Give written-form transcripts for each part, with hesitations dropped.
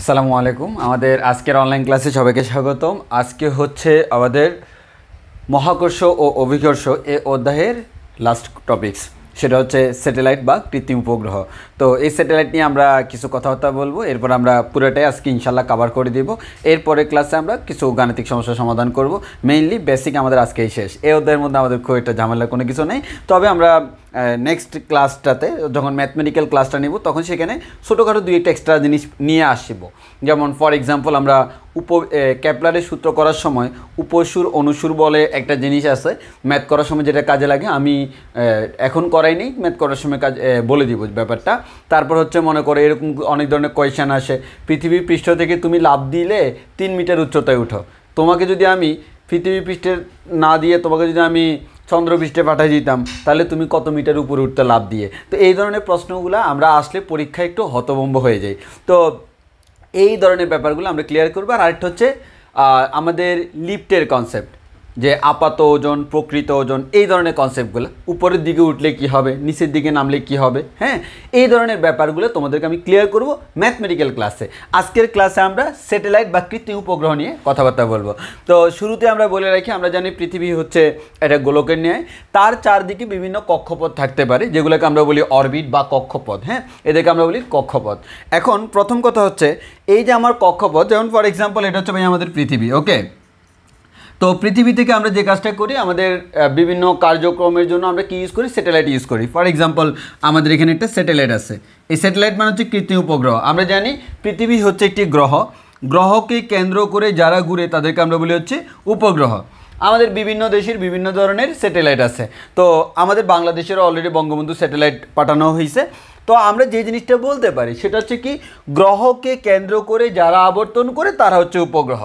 আসসালামু আলাইকুম। আমাদের আজকের অনলাইন ক্লাসে সবাইকে স্বাগতম। আজকে হচ্ছে আমাদের মহাকর্ষ ও অভিকর্ষ এই অধ্যায়ের লাস্ট টপিকস, সেটা হচ্ছে স্যাটেলাইট বা কৃত্রিম উপগ্রহ। তো এই স্যাটেলাইট নিয়ে আমরা কিছু কথাবার্তা বলবো, এরপর আমরা পুরোটাই আজকে ইনশাল্লাহ কভার করে দিব। এরপরে ক্লাসে আমরা কিছু গাণিতিক সমস্যার সমাধান করব। মেইনলি বেসিক আমাদের আজকেই শেষ। এই অধ্যায়ের মধ্যে আমাদের খুব একটা ঝামেলা কোনো কিছু নেই, তবে আমরা নেক্সট ক্লাসটাতে যখন ম্যাথমেটিক্যাল ক্লাসটা নিব তখন সেখানে ছোটোখাটো দুই একটা এক্সট্রা জিনিস নিয়ে আসবো। যেমন ফর এক্সাম্পল আমরা ক্যাপলারের সূত্র করার সময় উপসুর অনুসুর বলে একটা জিনিস আছে ম্যাথ করার সময়, যেটা কাজে লাগে। আমি এখন করাই নেই, ম্যাথ করার সময় কাজ বলে দিব ব্যাপারটা। তারপর হচ্ছে মনে করো এরকম অনেক ধরনের কোয়েশ্চেন আসে, পৃথিবীর পৃষ্ঠ থেকে তুমি লাফ দিলে 3 মিটার উচ্চতায় উঠো। তোমাকে যদি আমি পৃথিবী পৃষ্ঠে না দিয়ে তোমাকে যদি আমি চন্দ্রপৃষ্ঠে পাঠিয়ে দিতাম, তাহলে তুমি কত মিটার উপরে উঠতে লাভ দিয়ে। তো এই ধরনের প্রশ্নগুলো আমরা আসলে পরীক্ষায় একটু হতভম্ব হয়ে যাই। তো এই ধরনের ব্যাপারগুলো আমরা ক্লিয়ার করবো। আর আরেকটা হচ্ছে আমাদের লিফটের কনসেপ্ট, যে আপাত ওজন, প্রকৃত ওজন, এই ধরনের কনসেপ্টগুলো, উপরের দিকে উঠলে কি হবে, নিচের দিকে নামলে কি হবে, হ্যাঁ, এই ধরনের ব্যাপারগুলো তোমাদেরকে আমি ক্লিয়ার করব ম্যাথমেটিক্যাল ক্লাসে। আজকের ক্লাসে আমরা স্যাটেলাইট বা কৃত্রিম উপগ্রহ নিয়ে কথাবার্তা বলবো। তো শুরুতে আমরা বলে রাখি, আমরা জানি পৃথিবী হচ্ছে একটা গোলকের ন্যায়, তার চারদিকে বিভিন্ন কক্ষপথ থাকতে পারে, যেগুলোকে আমরা বলি অরবিট বা কক্ষপথ। হ্যাঁ, এদেরকে আমরা বলি কক্ষপথ। এখন প্রথম কথা হচ্ছে, এই যে আমার কক্ষপথ, যেমন ফর এক্সাম্পল এটা হচ্ছে ভাই আমাদের পৃথিবী, ওকে। তো পৃথিবী থেকে আমরা যে কাজটা করি, আমাদের বিভিন্ন কার্যক্রমের জন্য আমরা কি ইউজ করি, স্যাটেলাইট ইউজ করি। ফর এক্সাম্পল আমাদের এখানে একটা স্যাটেলাইট আছে। এই স্যাটেলাইট মানে হচ্ছে কৃত্রিম উপগ্রহ। আমরা জানি পৃথিবী হচ্ছে একটি গ্রহ, গ্রহকে কেন্দ্র করে যারা ঘুরে তাদেরকে আমরা বলি হচ্ছে উপগ্রহ। আমাদের বিভিন্ন দেশের বিভিন্ন ধরনের স্যাটেলাইট আছে। তো আমাদের বাংলাদেশেরও অলরেডি বঙ্গবন্ধু স্যাটেলাইট পাঠানো হয়েছে। তো আমরা যে জিনিসটা বলতে পারি সেটা হচ্ছে কি, গ্রহকে কেন্দ্র করে যারা আবর্তন করে তারা হচ্ছে উপগ্রহ।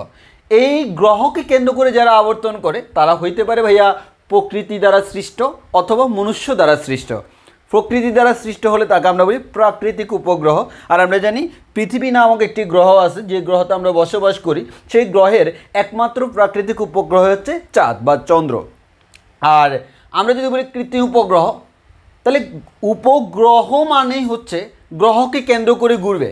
এই গ্রহকে কেন্দ্র করে যারা আবর্তন করে তারা হইতে পারে ভাইয়া প্রকৃতি দ্বারা সৃষ্ট অথবা মনুষ্য দ্বারা সৃষ্ট। প্রকৃতি দ্বারা সৃষ্ট হলে তাকে আমরা বলি প্রাকৃতিক উপগ্রহ। আর আমরা জানি পৃথিবী নামক একটি গ্রহ আছে, যে গ্রহতে আমরা বসবাস করি, সেই গ্রহের একমাত্র প্রাকৃতিক উপগ্রহ হচ্ছে চাঁদ বা চন্দ্র। আর আমরা যদি বলি কৃত্রিম উপগ্রহ, তাহলে উপগ্রহ মানেই হচ্ছে গ্রহকে কেন্দ্র করে ঘুরবে,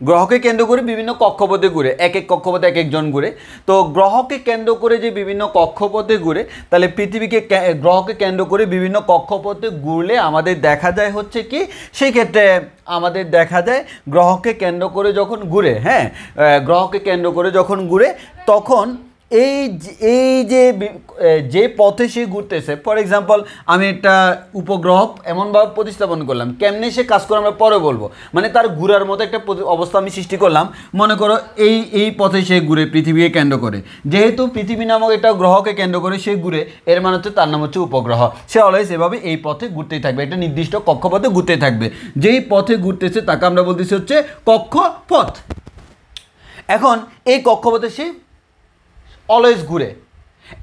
গ্রহকে কেন্দ্র করে বিভিন্ন কক্ষপথে ঘুরে, এক এক কক্ষপথে এক একজন ঘুরে। তো গ্রহকে কেন্দ্র করে যে বিভিন্ন কক্ষপথে ঘুরে, তাহলে পৃথিবীকে গ্রহকে কেন্দ্র করে বিভিন্ন কক্ষপথে ঘুরলে আমাদের দেখা যায় হচ্ছে কি, সেই ক্ষেত্রে আমাদের দেখা যায় গ্রহকে কেন্দ্র করে যখন ঘুরে, হ্যাঁ, গ্রহকে কেন্দ্র করে যখন ঘুরে, তখন এই যে পথে সে ঘুরতেছে, ফর এক্সাম্পল আমি একটা উপগ্রহ এমনভাবে প্রতিস্থাপন করলাম, কেমনে সে কাজ করে আমরা পরে বলবো। মানে তার ঘুরার মতো একটা অবস্থা আমি সৃষ্টি করলাম। মনে করো এই পথে সে ঘুরে পৃথিবীকে কেন্দ্র করে, যেহেতু পৃথিবী নামক একটা গ্রহকে কেন্দ্র করে সে ঘুরে, এর মানে হচ্ছে তার নাম হচ্ছে উপগ্রহ। সে অলওয়েজ এভাবে এই পথে ঘুরতেই থাকবে, একটা নির্দিষ্ট কক্ষপথে ঘুরতেই থাকবে। যেই পথে ঘুরতেছে তাকে আমরা বলতেছি হচ্ছে কক্ষপথ। এখন এই কক্ষপথে সে অলওয়েজ ঘুরে।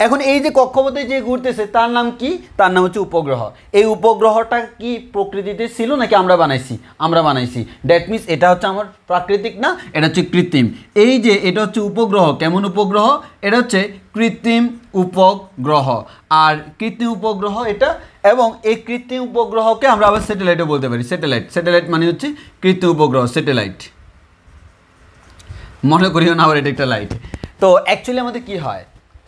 এখন এই যে কক্ষপথে যে ঘুরতেছে তার নাম কি, তার নাম হচ্ছে উপগ্রহ। এই উপগ্রহটা কি প্রকৃতিতে ছিল নাকি আমরা বানাইছি? আমরা বানাইছি। দ্যাট মিনস এটা হচ্ছে আমার প্রাকৃতিক না, এটা হচ্ছে কৃত্রিম। এই যে এটা হচ্ছে উপগ্রহ, কেমন উপগ্রহ, এটা হচ্ছে কৃত্রিম উপগ্রহ। আর কৃত্রিম উপগ্রহ এটা, এবং এই কৃত্রিম উপগ্রহকে আমরা আবার স্যাটেলাইটও বলতে পারি। স্যাটেলাইট মানে হচ্ছে কৃত্রিম উপগ্রহ, স্যাটেলাইট। মনে করিও না আবার এটা একটা লাইট। তো অ্যাকচুয়ালি আমাদের কি হয়,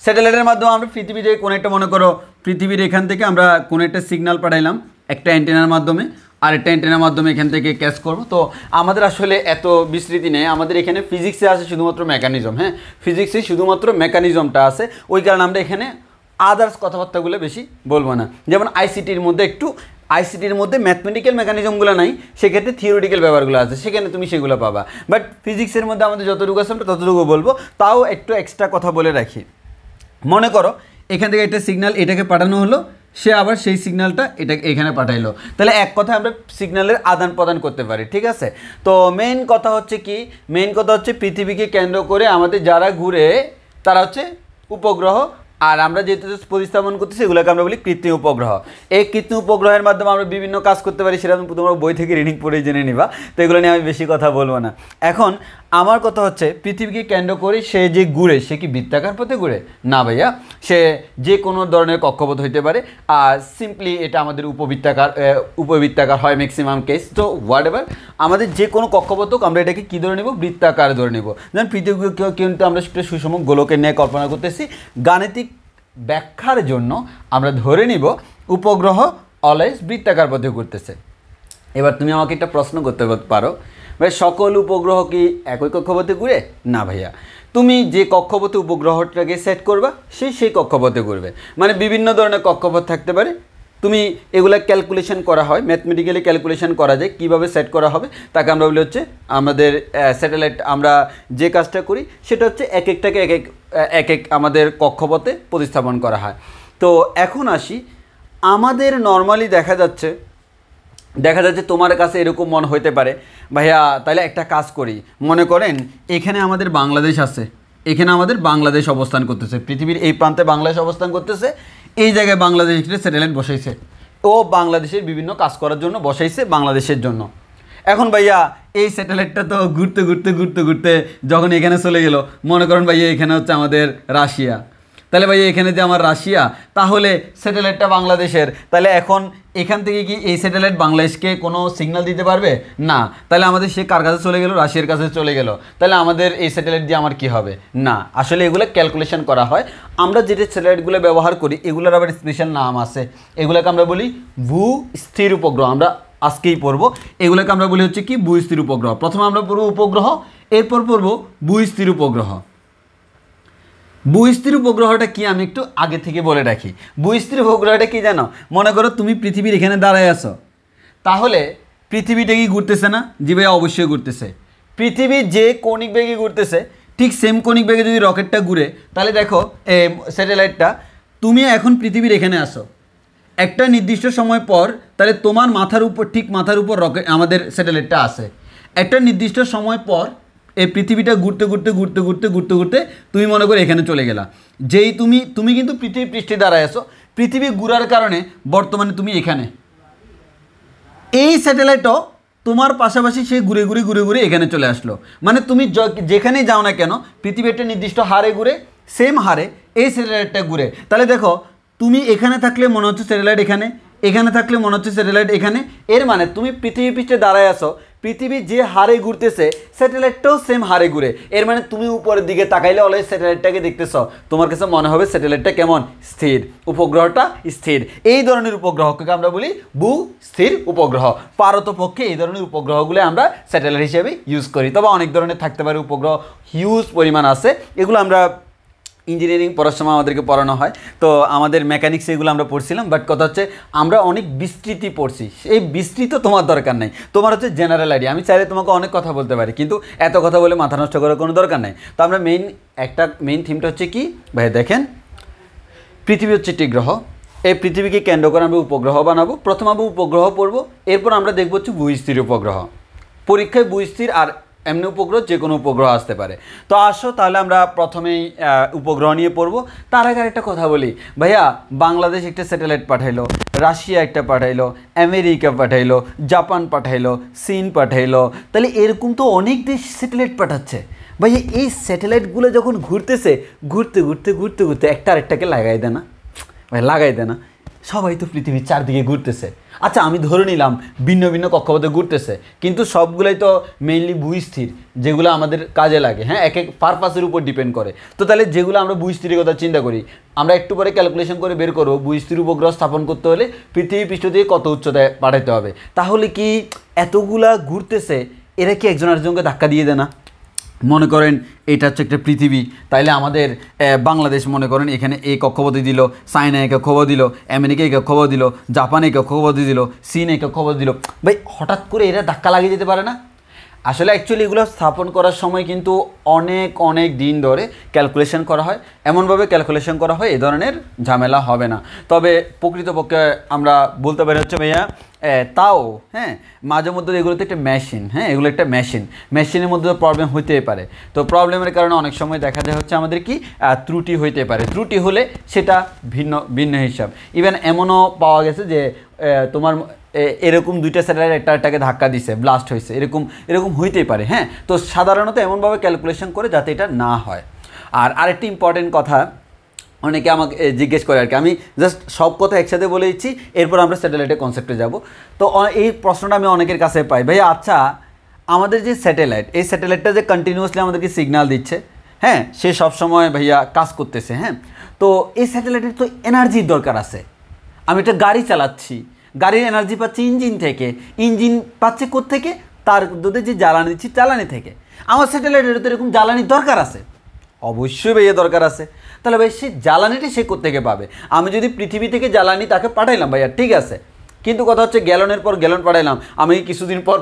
স্যাটেলাইটের মাধ্যমে আমরা পৃথিবীতে কোনো একটা, মনে করো পৃথিবীর এখান থেকে আমরা কোনো একটা সিগন্যাল পাঠাইলাম একটা অ্যান্টেনার মাধ্যমে, আর একটা অ্যান্টেনার মাধ্যমে এখান থেকে ক্যাচ করবো। তো আমাদের আসলে এত বিস্তৃতি নেই, আমাদের এখানে ফিজিক্সে আছে শুধুমাত্র মেকানিজম। হ্যাঁ, ফিজিক্সে শুধুমাত্র মেকানিজমটা আছে, ওই কারণে আমরা এখানে আদার্স কথাবার্তাগুলো বেশি বলবো না। যেমন আইসিটির মধ্যে ম্যাথমেটিক্যাল মেকানিজমগুলো নাই, সেক্ষেত্রে থিওরিটিক্যাল ব্যাপারগুলো আছে, সেখানে তুমি সেগুলো পাবা। বাট ফিজিক্সের মধ্যে আমাদের যতটুকু আছে আমরা ততটুকু বলবো। তাও একটু এক্সট্রা কথা বলে রাখি। মনে করো এখান থেকে একটা সিগন্যাল এটাকে পাঠানো হলো, সে আবার সেই সিগন্যালটা এখানে পাঠাইলো, তাহলে এক কথায় আমরা সিগন্যালের আদান প্রদান করতে পারি, ঠিক আছে। তো মেইন কথা হচ্ছে পৃথিবীকে কেন্দ্র করে আমাদের যারা ঘুরে তারা হচ্ছে উপগ্রহ। আর আমরা যেহেতু প্রতিস্থাপন করতেছি এগুলোকে আমরা বলি কৃত্রিম উপগ্রহ। এই কৃত্রিম উপগ্রহের মাধ্যমে আমরা বিভিন্ন কাজ করতে পারি, সেটা তোমরা বই থেকে রিডিং পড়ে জেনে নিবা। তো এগুলো নিয়ে আমি বেশি কথা বলবো না। এখন আমার কথা হচ্ছে পৃথিবীকে কেন্দ্র করে সে যে ঘুরে সে কি বৃত্তাকার পথে ঘুরে? না ভাইয়া, সে যে কোনো ধরনের কক্ষপথ হইতে পারে। আর সিম্পলি এটা আমাদের উপবৃত্তাকার হয় ম্যাক্সিমাম কেস। তো হোয়াট এভার, আমাদের যে কোনো কক্ষপথ হোক আমরা এটাকে কী ধরে নেব? বৃত্তাকার ধরে নেব। যেমন পৃথিবীকেও কিন্তু আমরা একটা সুষম গোলকের নিয়ে কল্পনা করতেছি। গাণিতিক ব্যাখ্যার জন্য আমরা ধরে নিব উপগ্রহ অলওয়েজ বৃত্তাকার পথে ঘুরতেছে। এবার তুমি আমাকে একটা প্রশ্ন করতে পারো, ভাই সকল উপগ্রহ কি একই কক্ষপথে ঘুরে? না ভাইয়া, তুমি যে কক্ষপথে উপগ্রহটাকে সেট করবা সেই কক্ষপথে ঘুরবে। মানে বিভিন্ন ধরনের কক্ষপথ থাকতে পারে, তুমি এগুলা ক্যালকুলেশন করা হয়, ম্যাথমেটিক্যালি ক্যালকুলেশন করা যায় কীভাবে সেট করা হবে। তাকে আমরা বলি হচ্ছে আমাদের স্যাটেলাইট। আমরা যে কাজটা করি সেটা হচ্ছে এক একটাকে এক এক আমাদের কক্ষপথে প্রতিস্থাপন করা হয়। তো এখন আসি, আমাদের নর্মালি দেখা যাচ্ছে তোমার কাছে এরকম মনে হইতে পারে, ভাইয়া তাহলে একটা কাজ করি, মনে করেন এখানে আমাদের বাংলাদেশ আছে, এখানে আমাদের বাংলাদেশ অবস্থান করতেছে, পৃথিবীর এই প্রান্তে বাংলাদেশ অবস্থান করতেছে, এই জায়গায় বাংলাদেশ একটা স্যাটেলাইট বসাইছে, ও বাংলাদেশের বিভিন্ন কাজ করার জন্য বসাইছে বাংলাদেশের জন্য। এখন ভাইয়া এই স্যাটেলাইটটা তো ঘুরতে ঘুরতে ঘুরতে ঘুরতে যখন এখানে চলে গেল, মনে করেন ভাইয়া এখানে হচ্ছে আমাদের রাশিয়া, তাহলে ভাইয়া এখানে যে আমার রাশিয়া, তাহলে স্যাটেলাইটটা বাংলাদেশের, তাহলে এখন এখান থেকে কি এই স্যাটেলাইট বাংলাদেশকে কোনো সিগন্যাল দিতে পারবে না? তাহলে আমাদের সে কার কাছে চলে গেল? রাশিয়ার কাছে চলে গেল। তাহলে আমাদের এই স্যাটেলাইট দিয়ে আমার কি হবে? না, আসলে এগুলো ক্যালকুলেশন করা হয়। আমরা যেটা স্যাটেলাইটগুলো ব্যবহার করি এগুলোর আবার স্পেশাল নাম আছে, এগুলোকে আমরা বলি ভূস্থির উপগ্রহ। আমরা আজকেই পড়বো এগুলোকে আমরা বলি হচ্ছে কি ভূস্থির উপগ্রহ। প্রথমে আমরা পড়বো উপগ্রহ, এরপর পড়বো ভূস্থির উপগ্রহ। ভূস্থির উপগ্রহটা কি আমি একটু আগে থেকে বলে রাখি। ভূস্থির উপগ্রহটা কি জানো? মনে করো তুমি পৃথিবীর এখানে দাঁড়ায় আছো, তাহলে পৃথিবীটা কি ঘুরতেছে না? জি ভাই অবশ্যই ঘুরতেছে। পৃথিবী যে কৌণিক বেগে ঘুরতেছে ঠিক সেম কৌণিক বেগে যদি রকেটটা ঘুরে, তাহলে দেখো স্যাটেলাইটটা, তুমি এখন পৃথিবীর এখানে আসো, একটা নির্দিষ্ট সময় পর তাহলে তোমার মাথার উপর, ঠিক মাথার উপর রকেট আমাদের স্যাটেলাইটটা আসে। একটা নির্দিষ্ট সময় পর এই পৃথিবীটা ঘুরতে ঘুরতে ঘুরতে ঘুরতে ঘুরতে ঘুরতে তুমি মনে করো এখানে চলে গেলা। যেই তুমি কিন্তু পৃথিবী পৃষ্ঠে দাঁড়ায় আসো, পৃথিবী ঘুরার কারণে বর্তমানে তুমি এখানে, এই স্যাটেলাইটও তোমার পাশাপাশি সে ঘুরে ঘুরে ঘুরে ঘুরে এখানে চলে আসলো। মানে তুমি যেখানেই যাও না কেন পৃথিবী একটা নির্দিষ্ট হারে ঘুরে, সেম হারে এই স্যাটেলাইটটা ঘুরে। তাহলে দেখো তুমি এখানে থাকলে মনে হচ্ছে স্যাটেলাইট এখানে, এখানে থাকলে মনে হচ্ছে স্যাটেলাইট এখানে। এর মানে তুমি পৃথিবী পৃষ্ঠে দাঁড়ায় আসো, পৃথিবী যে হারে ঘুরতেছে স্যাটেলাইটটাও সেম হারে ঘুরে। এর মানে তুমি উপরের দিকে তাকাইলে অলওয়েজ স্যাটেলাইটটাকে দেখতেছ, তোমার কাছে মনে হবে স্যাটেলাইটটা কেমন? স্থির, উপগ্রহটা স্থির। এই ধরনের উপগ্রহকে আমরা বলি ভূস্থির উপগ্রহ। পারতপক্ষে এই ধরনের উপগ্রহগুলো আমরা স্যাটেলাইট হিসেবে ইউজ করি। তবে অনেক ধরনের থাকতে পারে উপগ্রহ, হিউজ পরিমাণ আছে, এগুলো আমরা ইঞ্জিনিয়ারিং পড়ার সময় আমাদেরকে পড়ানো হয়। তো আমাদের মেকানিক্স এগুলো আমরা পড়ছিলাম, বাট কথা হচ্ছে আমরা অনেক বিস্তৃতি পড়ছি। এই বিস্তৃত তোমার দরকার নেই, তোমার হচ্ছে জেনারেল আইডিয়া। আমি চাইলে তোমাকে অনেক কথা বলতে পারি, কিন্তু এত কথা বলে মাথা নষ্ট করার কোনো দরকার নেই। তো আমরা মেইন থিমটা হচ্ছে কি ভাই, দেখেন পৃথিবী হচ্ছে একটি গ্রহ, এই পৃথিবীকে কেন্দ্র করে আমরা উপগ্রহ বানাবো। প্রথম আমরা উপগ্রহ পড়বো, এরপর আমরা দেখবো হচ্ছে ভূস্থির উপগ্রহ। পরীক্ষায় ভূস্থির আর এমনি উপগ্রহ যে কোনো উপগ্রহ আসতে পারে। তো আসো তাহলে আমরা প্রথমেই উপগ্রহ নিয়ে পড়বো। তার আগে একটা কথা বলি ভাইয়া, বাংলাদেশ একটা স্যাটেলাইট পাঠাইলো, রাশিয়া একটা পাঠাইলো, আমেরিকা পাঠাইলো, জাপান পাঠাইলো, চীন পাঠাইলো, তাহলে এরকম তো অনেক দেশ স্যাটেলাইট পাঠাচ্ছে। ভাইয়া এই স্যাটেলাইটগুলো যখন ঘুরতেছে, ঘুরতে ঘুরতে ঘুরতে ঘুরতে একটা আরেকটাকে লাগাই দেয় না? ভাই লাগাই দেয় না? সবাই তো পৃথিবীর চারদিকে ঘুরতেছে। আচ্ছা আমি ধরে নিলাম ভিন্ন ভিন্ন কক্ষপথে ঘুরতেছে, কিন্তু সবগুলোই তো মেইনলি ভূস্থির, যেগুলো আমাদের কাজে লাগে। হ্যাঁ, এক এক পারপাসের উপর ডিপেন্ড করে। তো তাহলে যেগুলো আমরা ভূস্থিরের কথা চিন্তা করি, আমরা একটু পরে ক্যালকুলেশন করে বের করবো ভূস্থির উপগ্রহ স্থাপন করতে হলে পৃথিবী পৃষ্ঠ দিয়ে কত উচ্চতায় পাঠাতে হবে। তাহলে কি এতগুলা ঘুরতেছে, এরা কি একজন আরেকজনকে ধাক্কা দিয়ে দেয় না? মনে করেন এটা হচ্ছে একটা পৃথিবী, তাইলে আমাদের বাংলাদেশ মনে করেন এখানে এই কক্ষপথে দিল, চায়না এই কক্ষপথ দিল, আমেরিকা এই কক্ষপথ দিল, জাপান এই কক্ষপথে দিল, চীন এই কক্ষপথ দিল। ভাই হঠাৎ করে এরা ধাক্কা লাগিয়ে যেতে পারে না? আসলে অ্যাকচুয়ালি এগুলো স্থাপন করার সময় কিন্তু অনেক দিন ধরে ক্যালকুলেশন করা হয়, এমনভাবে ক্যালকুলেশন করা হয় এ ধরনের ঝামেলা হবে না। তবে প্রকৃতপক্ষে আমরা বলতে পারি হচ্ছে ভাইয়া তাও হ্যাঁ মাঝে মধ্যে এগুলো তো একটা মেশিন, হ্যাঁ এগুলো একটা মেশিনের মধ্যে প্রবলেম হইতেই পারে। তো প্রবলেমের কারণে অনেক সময় দেখা যায় হচ্ছে আমাদের কি ত্রুটি হইতে পারে, ত্রুটি হলে সেটা ভিন্ন হিসাব। ইভেন এমনও পাওয়া গেছে যে তোমার এরকম দুইটা স্যাটেলাইট একটাকে ধাক্কা দিছে, ব্লাস্ট হয়েছে, এরকম হইতেই পারে। হ্যাঁ তো সাধারণত এমনভাবে ক্যালকুলেশন করে যাতে এটা না হয়। আর আরেকটি ইম্পর্টেন্ট কথা অনেকে আমাকে জিজ্ঞেস করে আর কি, আমি জাস্ট সব কথা একসাথে বলে দিচ্ছি, এরপর আমরা স্যাটেলাইটের কনসেপ্টে যাব। তো এই প্রশ্নটা আমি অনেকের কাছে পাই, ভাই আচ্ছা আমাদের যে স্যাটেলাইট, এই স্যাটেলাইটটা যে কন্টিনিউয়াসলি আমাদেরকে সিগন্যাল দিচ্ছে, হ্যাঁ সে সবসময় ভাইয়া কাজ করতেছে, হ্যাঁ তো এই স্যাটেলাইটের তো এনার্জির দরকার আছে। আমি একটা গাড়ি চালাচ্ছি, গাড়ির এনার্জি পাচ্ছি ইঞ্জিন থেকে, ইঞ্জিন পাচ্ছে কোত্থেকে, তার দুধে যে জ্বালানি দিচ্ছি জ্বালানি থেকে। আমার স্যাটেলাইটের তো এরকম জ্বালানির দরকার আছে, অবশ্যই ভাইয়া দরকার আছে। তাহলে ভাই সে জ্বালানিটি সে কোত্থেকে পাবে? আমি যদি পৃথিবী থেকে জ্বালানি তাকে পাঠাইলাম ভাইয়া, ঠিক আছে, কিন্তু কথা হচ্ছে গ্যালনের পর গ্যালন পাঠাইলাম, আমি কিছুদিন পর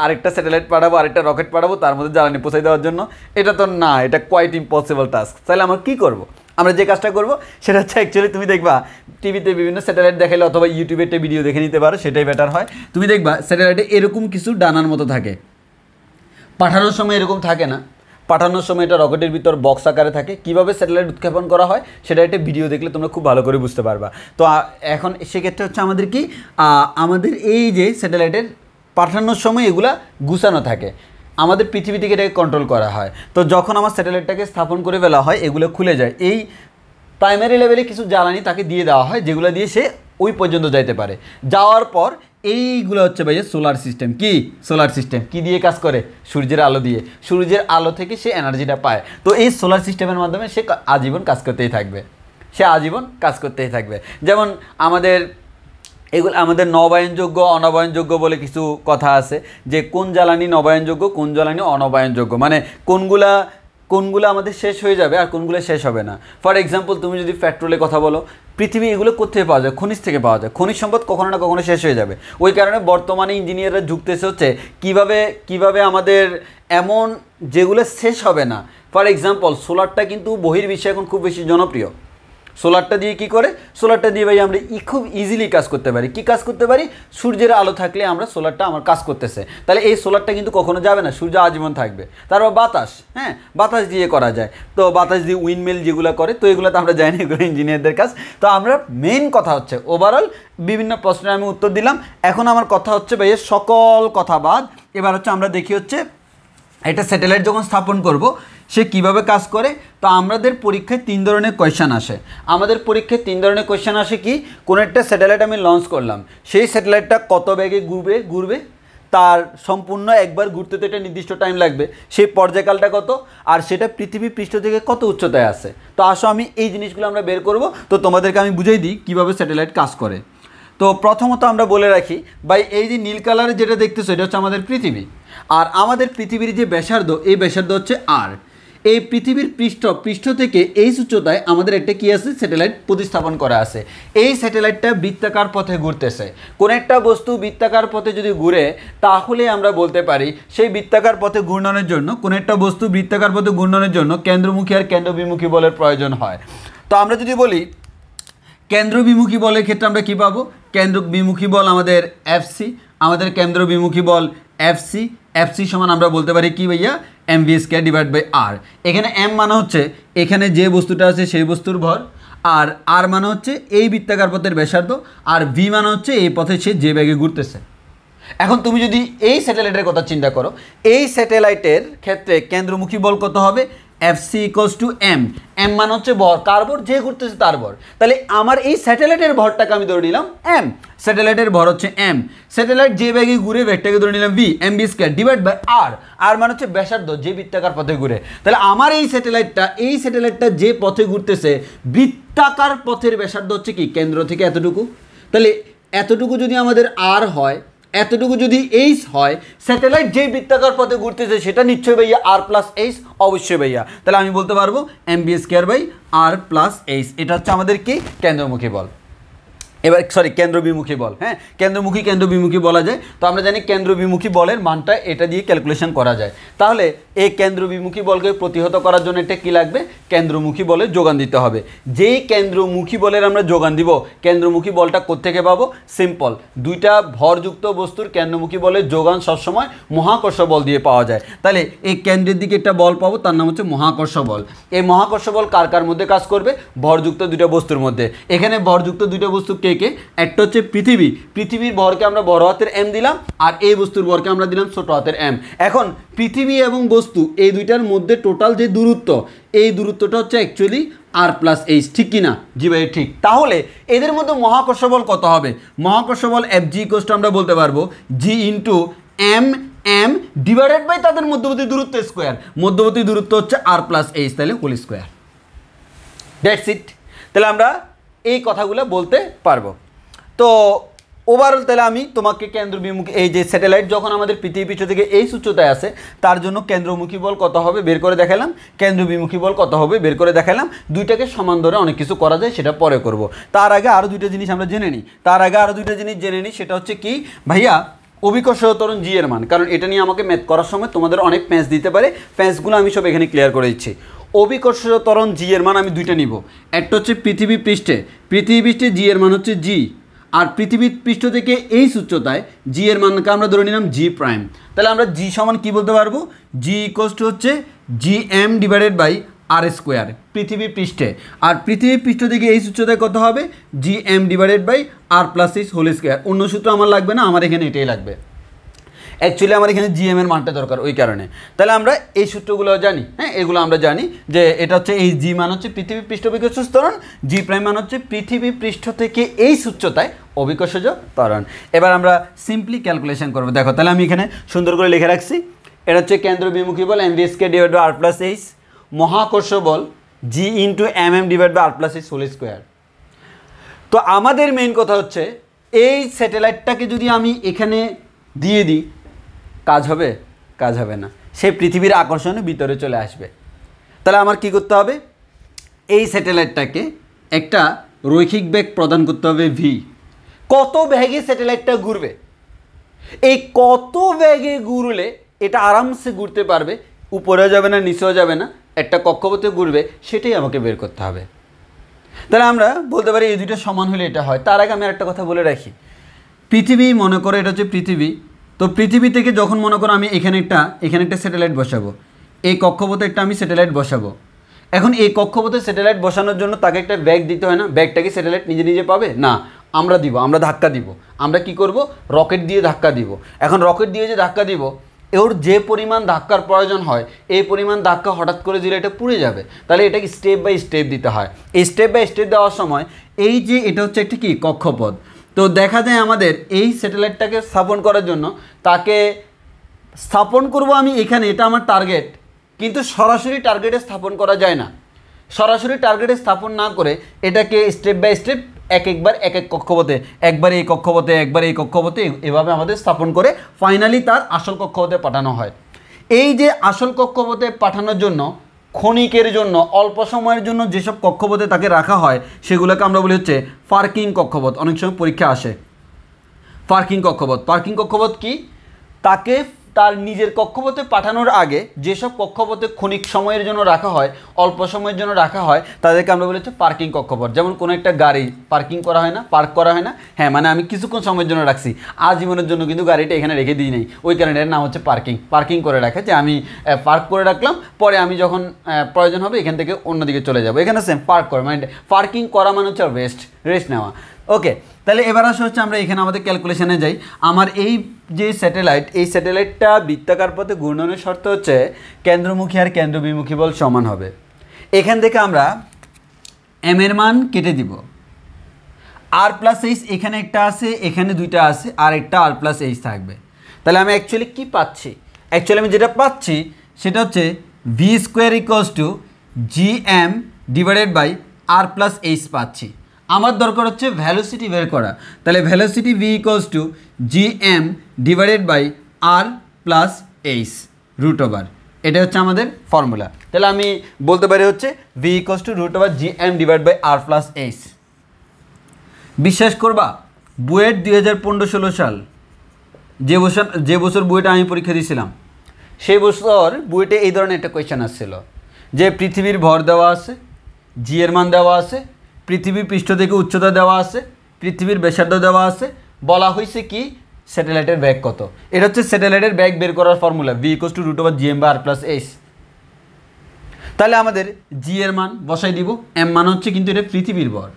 আরেকটা স্যাটেলাইট পাঠাবো, আরেকটা রকেট পাঠাবো তার মধ্যে জ্বালানি পৌঁছাই দেওয়ার জন্য, এটা তো না, এটা কোয়াইট ইম্পসিবল টাস্ক। তাহলে আমরা কী করবো? আমরা যে কাজটা করবো সেটা হচ্ছে অ্যাকচুয়ালি তুমি দেখবা টিভিতে বিভিন্ন স্যাটেলাইট দেখাইলে অথবা ইউটিউবে একটা ভিডিও দেখে নিতে পারো, সেটাই বেটার হয়। তুমি দেখবা স্যাটেলাইটে এরকম কিছু ডানার মতো থাকে, পাঠানোর সময় এরকম থাকে না, পাঠানোর সময় এটা রকেটের ভিতর বক্স আকারে থাকে। কীভাবে স্যাটেলাইট উৎক্ষেপণ করা হয় সেটা একটা ভিডিও দেখলে তোমরা খুব ভালো করে বুঝতে পারবা। তো এখন সেক্ষেত্রে হচ্ছে আমাদের কি আমাদের এই যে স্যাটেলাইটের পাঠানোর সময় এগুলা গুছানো থাকে, আমাদের পৃথিবী থেকে এটাকে কন্ট্রোল করা হয়। তো যখন আমার স্যাটেলাইটটাকে স্থাপন করে ফেলা হয় এগুলো খুলে যায়, এই প্রাইমারি লেভেলে কিছু জ্বালানি তাকে দিয়ে দেওয়া হয় যেগুলো দিয়ে সে ওই পর্যন্ত যাইতে পারে। যাওয়ার পর এইগুলো হচ্ছে ভাইয়া সোলার সিস্টেম। কি সোলার সিস্টেম কি দিয়ে কাজ করে? সূর্যের আলো দিয়ে। সূর্যের আলো থেকে সে এনার্জিটা পায়। তো এই সোলার সিস্টেমের মাধ্যমে সে আজীবন কাজ করতেই থাকবে, যেমন আমাদের নবায়নযোগ্য অনবায়নযোগ্য বলে কিছু কথা আছে, যে কোন জ্বালানি নবায়নযোগ্য কোন জ্বালানি অনবায়নযোগ্য, মানে কোনগুলো আমাদের শেষ হয়ে যাবে আর কোনগুলো শেষ হবে না। ফর এক্সাম্পল তুমি যদি পেট্রোলের কথা বলো, পৃথিবী এগুলো কোথায় পাওয়া যায়? খনিজ থেকে পাওয়া যায়। খনিজ সম্পদ কখনো না কখনো শেষ হয়ে যাবে। ওই কারণে বর্তমানে ইঞ্জিনিয়াররা যুক্তেছে হচ্ছে কিভাবে আমাদের এমন যেগুলো শেষ হবে না। ফর এক্সাম্পল সোলারটা কিন্তু বহির্বিশ্বে এখন খুব বেশি জনপ্রিয়। সোলারটা দিয়ে কি করে? সোলারটা দিয়ে ভাই আমরা খুব ইজিলি কাজ করতে পারি। কি কাজ করতে পারি? সূর্যের আলো থাকলে আমরা সোলারটা আমার কাজ করতেছে, তাহলে এই সোলারটা কিন্তু কখনো যাবে না, সূর্য আজীবন থাকবে। তারপর বাতাস, হ্যাঁ বাতাস দিয়ে করা যায়। তো বাতাস দিয়ে উইন্ডমিল যেগুলো করে, তো এগুলো তো আমরা জানি এগুলো ইঞ্জিনিয়ারদের কাজ। তো আমরা মেইন কথা হচ্ছে ওভারঅল বিভিন্ন প্রশ্নের আমি উত্তর দিলাম। এখন আমার কথা হচ্ছে ভাইয়ের সকল কথা বাদ, এবার হচ্ছে আমরা দেখি হচ্ছে একটা স্যাটেলাইট যখন স্থাপন করব সে কিভাবে কাজ করে। তো আমাদের পরীক্ষায় 3 ধরনের কোয়েশ্চেন আসে। কি, কোনো একটা স্যাটেলাইট আমি লঞ্চ করলাম, সেই স্যাটেলাইটটা কত বেগে ঘুরবে, তার সম্পূর্ণ একবার ঘুরতে তো একটা নির্দিষ্ট টাইম লাগবে, সেই পর্যায়কালটা কত, আর সেটা পৃথিবী পৃষ্ঠ থেকে কত উচ্চতায় আছে। তো আসো আমি এই জিনিসগুলো আমরা বের করব। তো তোমাদেরকে আমি বুঝিয়ে দিই কীভাবে স্যাটেলাইট কাজ করে। তো প্রথমত আমরা বলে রাখি ভাই, এই যে নীল কালারের যেটা দেখতেছো এটা হচ্ছে আমাদের পৃথিবী। আর আমাদের পৃথিবীর যে ব্যাসার্ধ, এই ব্যাসার্ধ হচ্ছে আর। এই পৃথিবীর পৃষ্ঠ থেকে এই উচ্চতায় আমাদের একটা কি আছে? স্যাটেলাইট প্রতিস্থাপন করা আছে। এই স্যাটেলাইটটা বৃত্তাকার পথে ঘুরতেছে। কোন একটা বস্তু বৃত্তাকার পথে যদি ঘুরে, তাহলে আমরা বলতে পারি সেই বৃত্তাকার পথে ঘূর্ণনের জন্য, কোন একটা বস্তু বৃত্তাকার পথে ঘূর্ণনের জন্য কেন্দ্রমুখী আর কেন্দ্রবিমুখী বলের প্রয়োজন হয়। তো আমরা যদি বলি কেন্দ্রবিমুখী বলের ক্ষেত্রে আমরা কী পাবো? কেন্দ্রবিমুখী বল আমাদের এফসি, আমাদের কেন্দ্রবিমুখী বল এফসি সমান আমরা বলতে পারি কি ভাইয়া? mv²/r। এখানে m মানে হচ্ছে এখানে যে বস্তুটা আছে সেই বস্তুর ভর, আর r মানে হচ্ছে এই বৃত্তাকার পথের ব্যাসার্ধ, আর v মানে হচ্ছে এই পথে সে যে বেগে ঘুরতেছে। এখন তুমি যদি এই স্যাটেলাইটের কথা চিন্তা করো, এই স্যাটেলাইটের ক্ষেত্রে কেন্দ্রমুখী বল কত হবে? FC equals to M. M মানে হচ্ছে ভর, কার ভর? যে ঘুরতেছে তার ভর। তাহলে আমার এই স্যাটেলাইটের ভরটাকে আমি ধরে নিলাম এম, স্যাটেলাইটের ভর হচ্ছে এম। স্যাটেলাইট যে ব্যাগে ঘুরে ব্যাগটাকে ধরে নিলাম ভি, mv²/r। আর মানে হচ্ছে ব্যাসার্ধ, যে বৃত্তাকার পথে ঘুরে। তাহলে আমার এই স্যাটেলাইটটা যে পথে ঘুরতেছে, বৃত্তাকার পথের ব্যাসার্ধ হচ্ছে কি? কেন্দ্র থেকে এতটুকু। তাহলে এতটুকু যদি আমাদের আর হয়, এতটুকু যদি এইচ হয়, স্যাটেলাইট যে বৃত্তাকার পথে ঘুরতেছে সেটা নিশ্চয়ই ভাইয়া r+h, অবশ্যই ভাইয়া। তাহলে আমি বলতে পারবো mv²/r+h। এটা হচ্ছে আমাদের কি? কেন্দ্রমুখী বল। এবার সরি কেন্দ্রবিমুখী বল, হ্যাঁ কেন্দ্রবিমুখী বলা যায়। তো আমরা জানি কেন্দ্রবিমুখী বলের মানটা এটা দিয়ে ক্যালকুলেশন করা যায়। তাহলে এই কেন্দ্রবিমুখী বলকে প্রতিহত করার জন্য এটা কী লাগবে? কেন্দ্রমুখী বলের যোগান দিতে হবে। যেই কেন্দ্রমুখী বলের আমরা যোগান দিব, কেন্দ্রমুখী বলটা কোত্থেকে পাবো? সিম্পল, দুইটা ভরযুক্ত বস্তুর কেন্দ্রমুখী বলের যোগান সবসময় মহাকর্ষ বল দিয়ে পাওয়া যায়। তাহলে এই কেন্দ্রের দিকে একটা বল পাবো, তার নাম হচ্ছে মহাকর্ষ বল। এই মহাকর্ষ বল কার কার মধ্যে কাজ করবে? ভরযুক্ত দুইটা বস্তুর মধ্যে। এখানে ভরযুক্ত দুইটা বস্তু কে কে? একটা হচ্ছে পৃথিবী, পৃথিবীর ভরকে আমরা বড় হাতের এম দিলাম, আর এই বস্তুর ভরকে আমরা দিলাম ছোট হাতের এম। এখন পৃথিবী এবং বস্তু এই দুইটার মধ্যে টোটাল যে দূরত্ব, এই দূরত্বটা হচ্ছে অ্যাকচুয়ালি r+h, ঠিক কি না? জি ভাই ঠিক। তাহলে এদের মধ্যে মহাকর্ষ বল কত হবে? মহাকর্ষ বল Fg = আমরা বলতে পারবো g × m ডিভাইডেড বাই তাদের মধ্যবর্তী দূরত্ব স্কোয়ার। মধ্যবর্তী দূরত্ব হচ্ছে r+h, তাহলে হোল স্কোয়ার। That's it. তাহলে আমরা এই কথাগুলো বলতে পারবো। তো ওভারঅল তাহলে আমি তোমাকে কেন্দ্রবিমুখী এই যে স্যাটেলাইট যখন আমাদের পৃথিবী পৃষ্ঠ থেকে এই উচ্চতায় আছে, তার জন্য কেন্দ্রমুখী বল কত হবে বের করে দেখালাম, কেন্দ্রবিমুখী বল কত হবে বের করে দেখালাম। দুইটাকে সমান ধরে অনেক কিছু করা যায়, সেটা পরে করব। তার আগে আরও দুইটা জিনিস আমরা জেনে নিই। সেটা হচ্ছে কি ভাইয়া? অভিকর্ষজ ত্বরণ জি এর মান। কারণ এটা নিয়ে আমাকে ম্যাথ করার সময় তোমাদের অনেক প্যাঁচ দিতে পারে, প্যাঁচগুলো আমি সব এখানে ক্লিয়ার করে দিচ্ছি। অভিকর্ষজ ত্বরণ জি এর মান আমি দুইটা নিব। একটা হচ্ছে পৃথিবী পৃষ্ঠে জি এর মান হচ্ছে জি, আর পৃথিবী পৃষ্ঠ থেকে এই উচ্চতায় জি এর মানকে আমরা ধরে নিলাম জি প্রাইম। তাহলে আমরা জি সমান কি বলতে পারবো? জি হচ্ছে gm divided by r square পৃথিবী পৃষ্ঠে, আর পৃথিবী পৃষ্ঠ থেকে এই উচ্চতায় কত হবে? gm divided by r+h whole square. অন্য সূত্র আমার লাগবে না, আমার এখানে এটাই লাগবে। অ্যাকচুয়ালি আমার এখানে জিএম এর মানটা দরকার, ওই কারণে। তাহলে আমরা এই সূত্রগুলো জানি, হ্যাঁ এগুলো আমরা জানি যে এটা হচ্ছে এই জি মান হচ্ছে পৃথিবী পৃষ্ঠ অভিকর্ষজ ত্বরণ, জি প্রাইম মান হচ্ছে পৃথিবী পৃষ্ঠ থেকে এই উচ্চতায় অভিকর্ষজ ত্বরণ। এবার আমরা সিম্পলি ক্যালকুলেশন করবো। দেখো তাহলে আমি এখানে সুন্দর করে লিখে রাখছি, এটা হচ্ছে কেন্দ্রবিমুখী বল mv² ডিভাইড বাই r+h, মহাকর্ষ বল g × mm divide by r+h whole square. তো আমাদের মেইন কথা হচ্ছে এই স্যাটেলাইটটাকে যদি আমি এখানে দিয়ে দিই, কাজ হবে? কাজ হবে না, সে পৃথিবীর আকর্ষণে ভিতরে চলে আসবে। তাহলে আমার কি করতে হবে? এই স্যাটেলাইটটাকে একটা রৈখিক বেগ প্রদান করতে হবে v। কত বেগে স্যাটেলাইটটা ঘুরবে? এই কত বেগে ঘুরলে এটা আরামসে ঘুরতে পারবে, উপরেও যাবে না নিচেও যাবে না, একটা কক্ষপথে ঘুরবে, সেটাই আমাকে বের করতে হবে। তাহলে আমরা বলতে পারি এই দুইটা সমান হলে এটা হয়। তার আগে আমি একটা কথা বলে রাখি, পৃথিবী মনে করো এটা হচ্ছে পৃথিবী। তো পৃথিবী থেকে যখন মনে করো আমি এখানে একটা স্যাটেলাইট বসাবো, এই কক্ষপথে একটা আমি স্যাটেলাইট বসাবো। এখন এই কক্ষপথে স্যাটেলাইট বসানোর জন্য তাকে একটা ব্যাগ দিতে হয় না? ব্যাগটাকে স্যাটেলাইট নিজে পাবে না, আমরা দিব, আমরা ধাক্কা দিব। আমরা কি করব? রকেট দিয়ে ধাক্কা দিব। এখন রকেট দিয়ে যে ধাক্কা দিব, ওর যে পরিমাণ ধাক্কার প্রয়োজন হয়, এই পরিমাণ ধাক্কা হঠাৎ করে দিলে এটা পুড়ে যাবে। তাহলে এটাকে স্টেপ বাই স্টেপ দিতে হয়। এই স্টেপ বাই স্টেপ দেওয়ার সময় এই যে এটা হচ্ছে একটা কি কক্ষপথ, তো দেখা যায় আমাদের এই স্যাটেলাইটটাকে স্থাপন করার জন্য তাকে স্থাপন করব আমি এখানে, এটা আমার টার্গেট, কিন্তু সরাসরি টার্গেটে স্থাপন করা যায় না। সরাসরি টার্গেটে স্থাপন না করে এটাকে স্টেপ বাই স্টেপ একবার এক কক্ষপথে, একবার এই কক্ষপথে, একবার এই কক্ষপথে, এভাবে আমাদের স্থাপন করে ফাইনালি তার আসল কক্ষপথে পাঠানো হয়। এই যে আসল কক্ষপথে পাঠানোর জন্য ক্ষণিকের জন্য, অল্প সময়ের জন্য যেসব কক্ষপথে তাকে রাখা হয়, সেগুলোকে আমরা বলি হচ্ছে পার্কিং কক্ষপথ। অনেক সময় পরীক্ষা আসে পার্কিং কক্ষপথ কি? তাকে তার নিজের কক্ষপথে পাঠানোর আগে যেসব কক্ষপথে ক্ষণিক সময়ের জন্য রাখা হয়, অল্প সময়ের জন্য রাখা হয়, তাদেরকে আমরা বলি হচ্ছে পার্কিং কক্ষপথ। যেমন কোনো একটা গাড়ি পার্কিং করা হয় না, পার্ক করা হয় না, হ্যাঁ মানে আমি কিছুক্ষণ সময়ের জন্য রাখছি, আজীবনের জন্য কিন্তু গাড়িটা এখানে রেখে দিই নাই, ওই কারণে এর নাম হচ্ছে পার্কিং করে রাখা, যে আমি পার্ক করে রাখলাম, পরে আমি যখন প্রয়োজন হবে এখান থেকে অন্যদিকে চলে যাব। এখানে সেম পার্ক করা মানে পার্কিং করা মানে হচ্ছে রেস্ট নেওয়া। ওকে, তাহলে এবার আসা হচ্ছে আমরা এখানে আমাদের ক্যালকুলেশনে যাই। আমার এই যে স্যাটেলাইট, এই স্যাটেলাইটটা বৃত্তাকার পথে ঘূর্ণনের শর্ত হচ্ছে কেন্দ্রমুখী আর কেন্দ্রবিমুখী বল সমান হবে। এখান থেকে আমরা এম এর মান কেটে দিব, r+h এখানে একটা আছে, এখানে দুইটা আছে, আর একটা r+h থাকবে। তাহলে আমি অ্যাকচুয়ালি কি পাচ্ছি? অ্যাকচুয়ালি আমি যেটা পাচ্ছি সেটা হচ্ছে v² = gm divided by r+h পাচ্ছি। আমার দরকার হচ্ছে ভ্যালোসিটি বের করা। তাহলে velocity v = gm divided by r+h √, এটা হচ্ছে আমাদের ফর্মুলা। তাহলে আমি বলতে পারি হচ্ছে v = √gm divide by r+h। বিশ্বাস করবা বুয়েট 2015-16 সাল যে বছর বুয়েটে আমি পরীক্ষা দিয়েছিলাম সেই বছর বুয়েটে এই ধরনের একটা কোয়েশ্চেন আসছিল যে পৃথিবীর ভর দেওয়া আছে, জি এর মান দেওয়া আছে, পৃথিবীর পৃষ্ঠ থেকে উচ্চতা দেওয়া আছে, পৃথিবীর ব্যাসার্ধ দেওয়া আছে, বলা হয়েছে কি স্যাটেলাইটের ব্যাগ কত। এটা হচ্ছে স্যাটেলাইটের ব্যাগ বের করার ফর্মুলা v = √gm/r+h। তাহলে আমাদের জি এর মান বসাই দিব, এম মান হচ্ছে কিন্তু এটা পৃথিবীর ভর,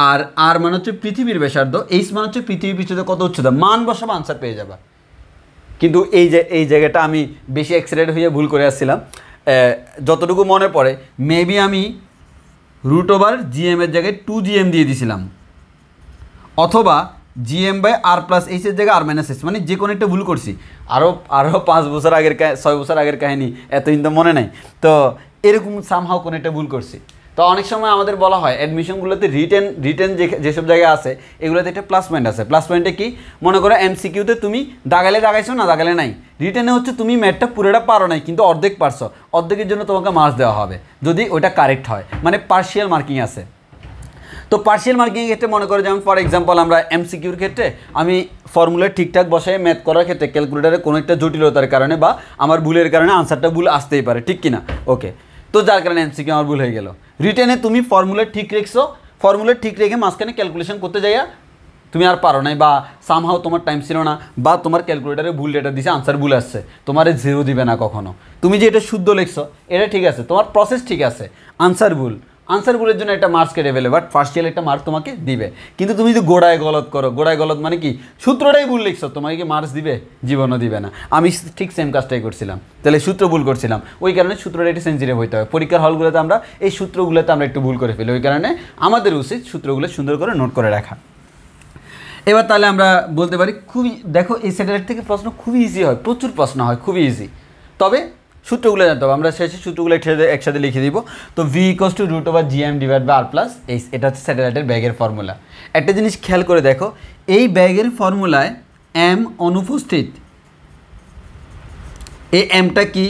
আর আর মান হচ্ছে পৃথিবীর ব্যাসার্ধ, এইচ মান হচ্ছে পৃথিবীর পৃষ্ঠতে কত উচ্চতা, মান বসাবো আনসার পেয়ে যাবা। কিন্তু এই জায়গাটা আমি বেশি এক্সাইটেড হয়ে ভুল করে আসছিলাম। যতটুকু মনে পড়ে মেবি আমি √gm এর জায়গায় 2gm দিয়ে দিয়েছিলাম, অথবা gm/r+h এর জায়গায় r-h, মানে যে কোনো একটা ভুল করছি। আরও 5 বছর আগের 6 বছর আগের কাহিনী, এত কিন্তু মনে নাই। তো এরকম সামহাও কোনো একটা ভুল করছি। তো অনেক সময় আমাদের বলা হয় অ্যাডমিশনগুলোতে রিটেন যেসব জায়গায় আছে এগুলোতে একটা প্লাস পয়েন্ট আছে। প্লাস পয়েন্টে কি, মনে করো এমসিকিউতে তুমি দাগালে দাগাইছো না দাগালে নাই, রিটেনে হচ্ছে তুমি ম্যাথটা পুরোটা পারো নাই কিন্তু অর্ধেক পারছো, অর্ধেকের জন্য তোমাকে মার্কস দেওয়া হবে যদি ওইটা কারেক্ট হয়, মানে পার্শিয়াল মার্কিং আছে। তো পার্শিয়াল মার্কিংয়ের ক্ষেত্রে মনে করো যেমন ফর এক্সাম্পল আমরা এমসিকিউর ক্ষেত্রে আমি ফর্মুলা ঠিকঠাক বসায় ম্যাথ করার ক্ষেত্রে ক্যালকুলেটারে কোনো একটা জটিলতার কারণে বা আমার ভুলের কারণে আনসারটা ভুল আসতেই পারে, ঠিক কিনা? ওকে, তো যার কারণে এমসিকিউ আমার ভুল হয়ে গেল। রিটেনে তুমি ফর্মুলা ঠিক রেখছো, ফর্মুলা ঠিক রেখে মাঝখানে ক্যালকুলেশন করতে যাইয়া তুমি আর পারো নাই, বা সামহাও তোমার টাইম ছিল না, বা তোমার ক্যালকুলেটারে ভুল ডেটা দিছে, আনসার ভুল আসছে, তোমার 0 দিবে না কখনো। তুমি যে এটা শুদ্ধ লিখছো এটা ঠিক আছে, তোমার প্রসেস ঠিক আছে, আনসার ভুলের জন্য একটা মার্কস কেটে ফেলে, বাট পার্শিয়াল একটা মার্কস তোমাকে দিবে। কিন্তু তুমি যদি গোড়ায় গলত করো, গোড়ায় গলত মানে কি সূত্রটাই ভুল লিখছো, তোমাকে কি মার্কস দিবে? জীবনও দিবে না। আমি ঠিক সেম কাজটাই করছিলাম, তাহলে সূত্র ভুল করছিলাম, ওই কারণে সূত্রটা একটু সেন্সিটিভ হইতে হবে। পরীক্ষার হলগুলোতে আমরা এই সূত্রগুলোতে আমরা একটু ভুল করে ফেলি, ওই কারণে আমাদের উচিত সূত্রগুলো সুন্দর করে নোট করে রাখা। এবার তাহলে আমরা বলতে পারি খুবই, দেখো এই স্যাটেলাইট থেকে প্রশ্ন খুবই ইজি হয়, প্রচুর প্রশ্ন হয়, খুবই ইজি। তবে সূত্রগুলো জানতে হবে, আমরা শেষে সূত্রগুলো একসাথে লিখে দিব। তো v = √gm/r+h, এটা হচ্ছে স্যাটেলাইটের ব্যাগের ফর্মুলা। একটা জিনিস খেয়াল করে দেখো, এই ব্যাগের ফর্মুলায় m অনুপস্থিত, এই mটা কি,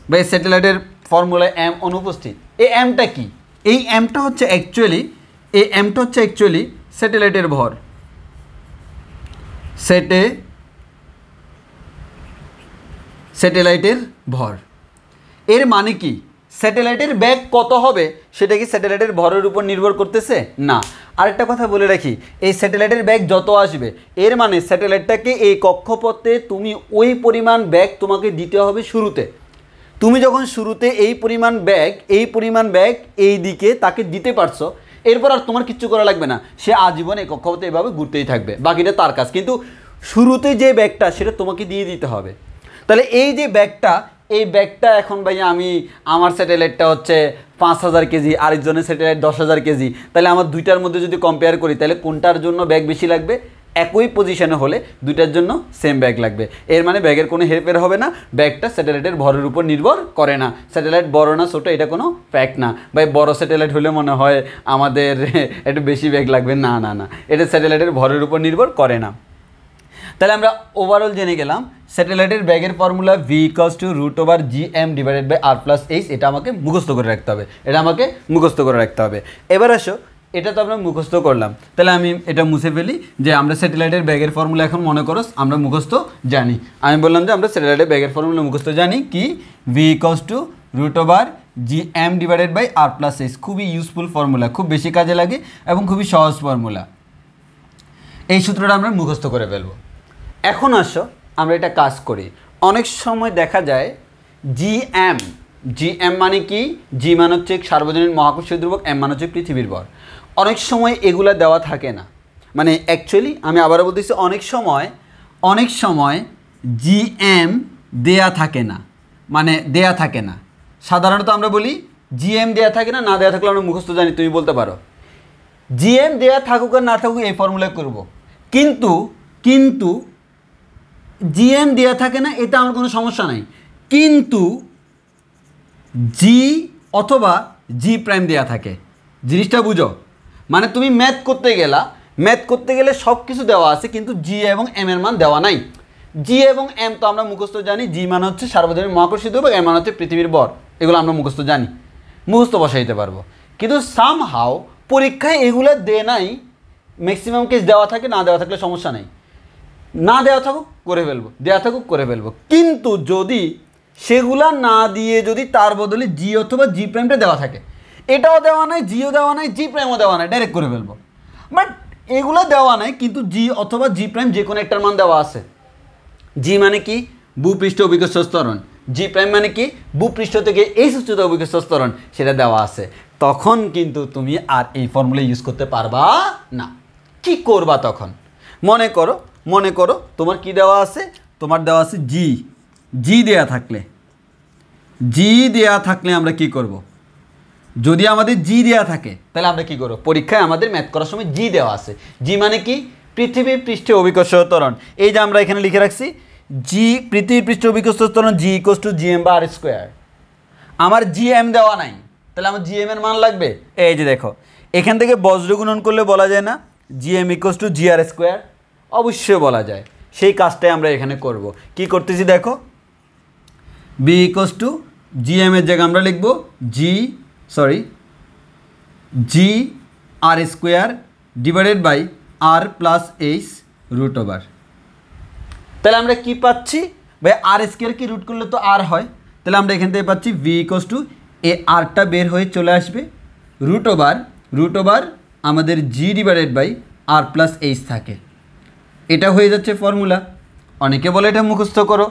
বা এই স্যাটেলাইটের ফর্মুলায় m অনুপস্থিত, এই mটা কি? এই mটা হচ্ছে অ্যাকচুয়ালি স্যাটেলাইটের ভর, স্যাটেলাইটের ভর। এর মানে কি স্যাটেলাইটের ব্যাগ কত হবে সেটা কি স্যাটেলাইটের ভরের উপর নির্ভর করতেছে? না। আরেকটা কথা বলে রাখি, এই স্যাটেলাইটের ব্যাগ যত আসবে এর মানে স্যাটেলাইটটাকে এই কক্ষপথে তুমি ওই পরিমাণ ব্যাগ তোমাকে দিতে হবে শুরুতে। তুমি যখন শুরুতে এই পরিমাণ ব্যাগ এই দিকে তাকে দিতে পারছো, এরপর আর তোমার কিচ্ছু করা লাগবে না, সে আজীবন এই কক্ষপথে এভাবে ঘুরতেই থাকবে, বাকিটা তার কাজ। কিন্তু শুরুতে যে ব্যাগটা সেটা তোমাকে দিয়ে দিতে হবে। তাহলে এই যে ব্যাগটা এখন ভাইয়া আমার স্যাটেলাইটটা হচ্ছে 5000 কেজি, আরেকজনের স্যাটেলাইট 10,000 কেজি, তাহলে আমার দুইটার মধ্যে যদি কম্পেয়ার করি তাহলে কোনটার জন্য ব্যাগ বেশি লাগবে? একই পজিশনে হলে দুইটার জন্য সেম ব্যাগ লাগবে। এর মানে ব্যাগের কোনো হেরফের হবে না, ব্যাগটা স্যাটেলাইটের ভরের উপর নির্ভর করে না। স্যাটেলাইট বড় না ছোটো এটা কোনো ফ্যাক্ট না। ভাই বড় স্যাটেলাইট হলে মনে হয় আমাদের একটু বেশি ব্যাগ লাগবে, না, এটা স্যাটেলাইটের ভরের উপর নির্ভর করে না। তাহলে আমরা ওভারঅল জেনে গেলাম স্যাটেলাইটের ব্যাগের ফর্মুলা v = √gm/r+h, এটা আমাকে মুখস্থ করে রাখতে হবে। এবার আসো, এটা তো আমরা মুখস্থ করলাম, তাহলে আমি এটা মুছে ফেলি যে আমরা স্যাটেলাইটের ব্যাগের ফর্মুলা এখন মনে করো আমরা মুখস্থ জানি। আমি বললাম যে আমরা স্যাটেলাইটের ব্যাগের ফর্মুলা মুখস্থ জানি কি, v = √gm/r+h। খুবই ইউজফুল ফর্মুলা, খুব বেশি কাজে লাগে এবং খুবই সহজ ফর্মুলা। এই সূত্রটা আমরা মুখস্থ করে ফেলবো। এখন আসো আমরা এটা কাজ করি। অনেক সময় দেখা যায় gm মানে কি, g মান হচ্ছে সার্বজনীন মহাকর্ষীয় ধ্রুবক, m মান হচ্ছে পৃথিবীর ভর। অনেক সময় এগুলা দেওয়া থাকে না, মানে অ্যাকচুয়ালি আমি আবারও বলতেছি অনেক সময় gm দেয়া থাকে না, সাধারণত আমরা বলি gm দেয়া থাকে না, দেয়া থাকলে আমরা মুখস্থ জানি, তুমি বলতে পারো gm দেয়া থাকুক আর না থাকুক এই ফর্মুলা করব। কিন্তু gm দেয়া থাকে না, এটা আমার কোনো সমস্যা নাই, কিন্তু g অথবা g প্রাইম দেয়া থাকে। জিনিসটা বুঝো, মানে তুমি ম্যাথ করতে গেলে সব কিছু দেওয়া আছে, কিন্তু g এবং m এর মান দেওয়া নাই। g এবং m তো আমরা মুখস্থ জানি, g মান হচ্ছে সার্বজনীন মহাকর্ষীয় ধ্রুবক, m মান হচ্ছে পৃথিবীর ভর, এগুলো আমরা মুখস্থ জানি, মুখস্থ বসাইতে পারবো। কিন্তু সামহাও পরীক্ষায় এগুলো দেয় নাই, ম্যাক্সিমাম কেস দেওয়া থাকে, না দেওয়া থাকলে সমস্যা নেই, না দেওয়া থাকুক করে ফেলবো, দেওয়া থাকুক করে ফেলবো। কিন্তু যদি সেগুলা না দিয়ে যদি তার বদলে জি অথবা জি প্রাইমটা দেওয়া থাকে, এটাও দেওয়া নাই, জিও দেওয়া নাই, জি প্রাইমও দেওয়া নাই, ডাইরেক্ট করে ফেলবো। বাট এগুলো দেওয়া নাই কিন্তু জি অথবা জি প্রাইম যে কোনো একটার মান দেওয়া আছে। জি মানে কি? ভূপৃষ্ঠ অভিকর্ষ ত্বরণ। জি প্রাইম মানে কি? ভূপৃষ্ঠ থেকে এই উচ্চতা অভিকর্ষ ত্বরণ, সেটা দেওয়া আছে। তখন কিন্তু তুমি আর এই ফর্মুলা ইউজ করতে পারবা না। কি করবা তখন? মনে করো তোমার কি দেওয়া আছে? তোমার দেওয়া আছে জি। জি দেয়া থাকলে আমরা কি করব? যদি আমাদের জি দেওয়া থাকে তাহলে আমরা কি করব? পরীক্ষায় আমাদের ম্যাথ করার সময় জি দেওয়া আছে। জি মানে কি? পৃথিবীর পৃষ্ঠে অভিকর্ষ ত্বরণ। এই যে আমরা এখানে লিখে রাখছি জি, পৃথিবীর পৃষ্ঠে অভিকর্ষ ত্বরণ জি ইকুয়ালস টু জি এম বা আর স্কোয়ার। আমার জি এম দেওয়া নাই, তাহলে আমার জি এম এর মান লাগবে। এই যে দেখো, এখান থেকে বজ্র গুণন করলে বলা যায় না G M equals to G R square? অবশ্যই বলা যায়। সেই কাজটাই আমরা এখানে করব। কি করতেছি দেখো, B equals to G M এর জায়গায় আমরা লিখব G R square divided by R plus H root over. তাহলে আমরা কি পাচ্ছি ভাই? আর স্কোয়ার কি রুট করলে তো আর হয়, তাহলে আমরা এখান থেকে পাচ্ছি ভি ইকুয়ালস টু এই আরটা বের হয়ে চলে আসবে রুট ওভার আমাদের G divided by R plus H থাকে। এটা হয়ে যাচ্ছে ফর্মুলা। অনেকে বলে এটা মুখস্থ করো,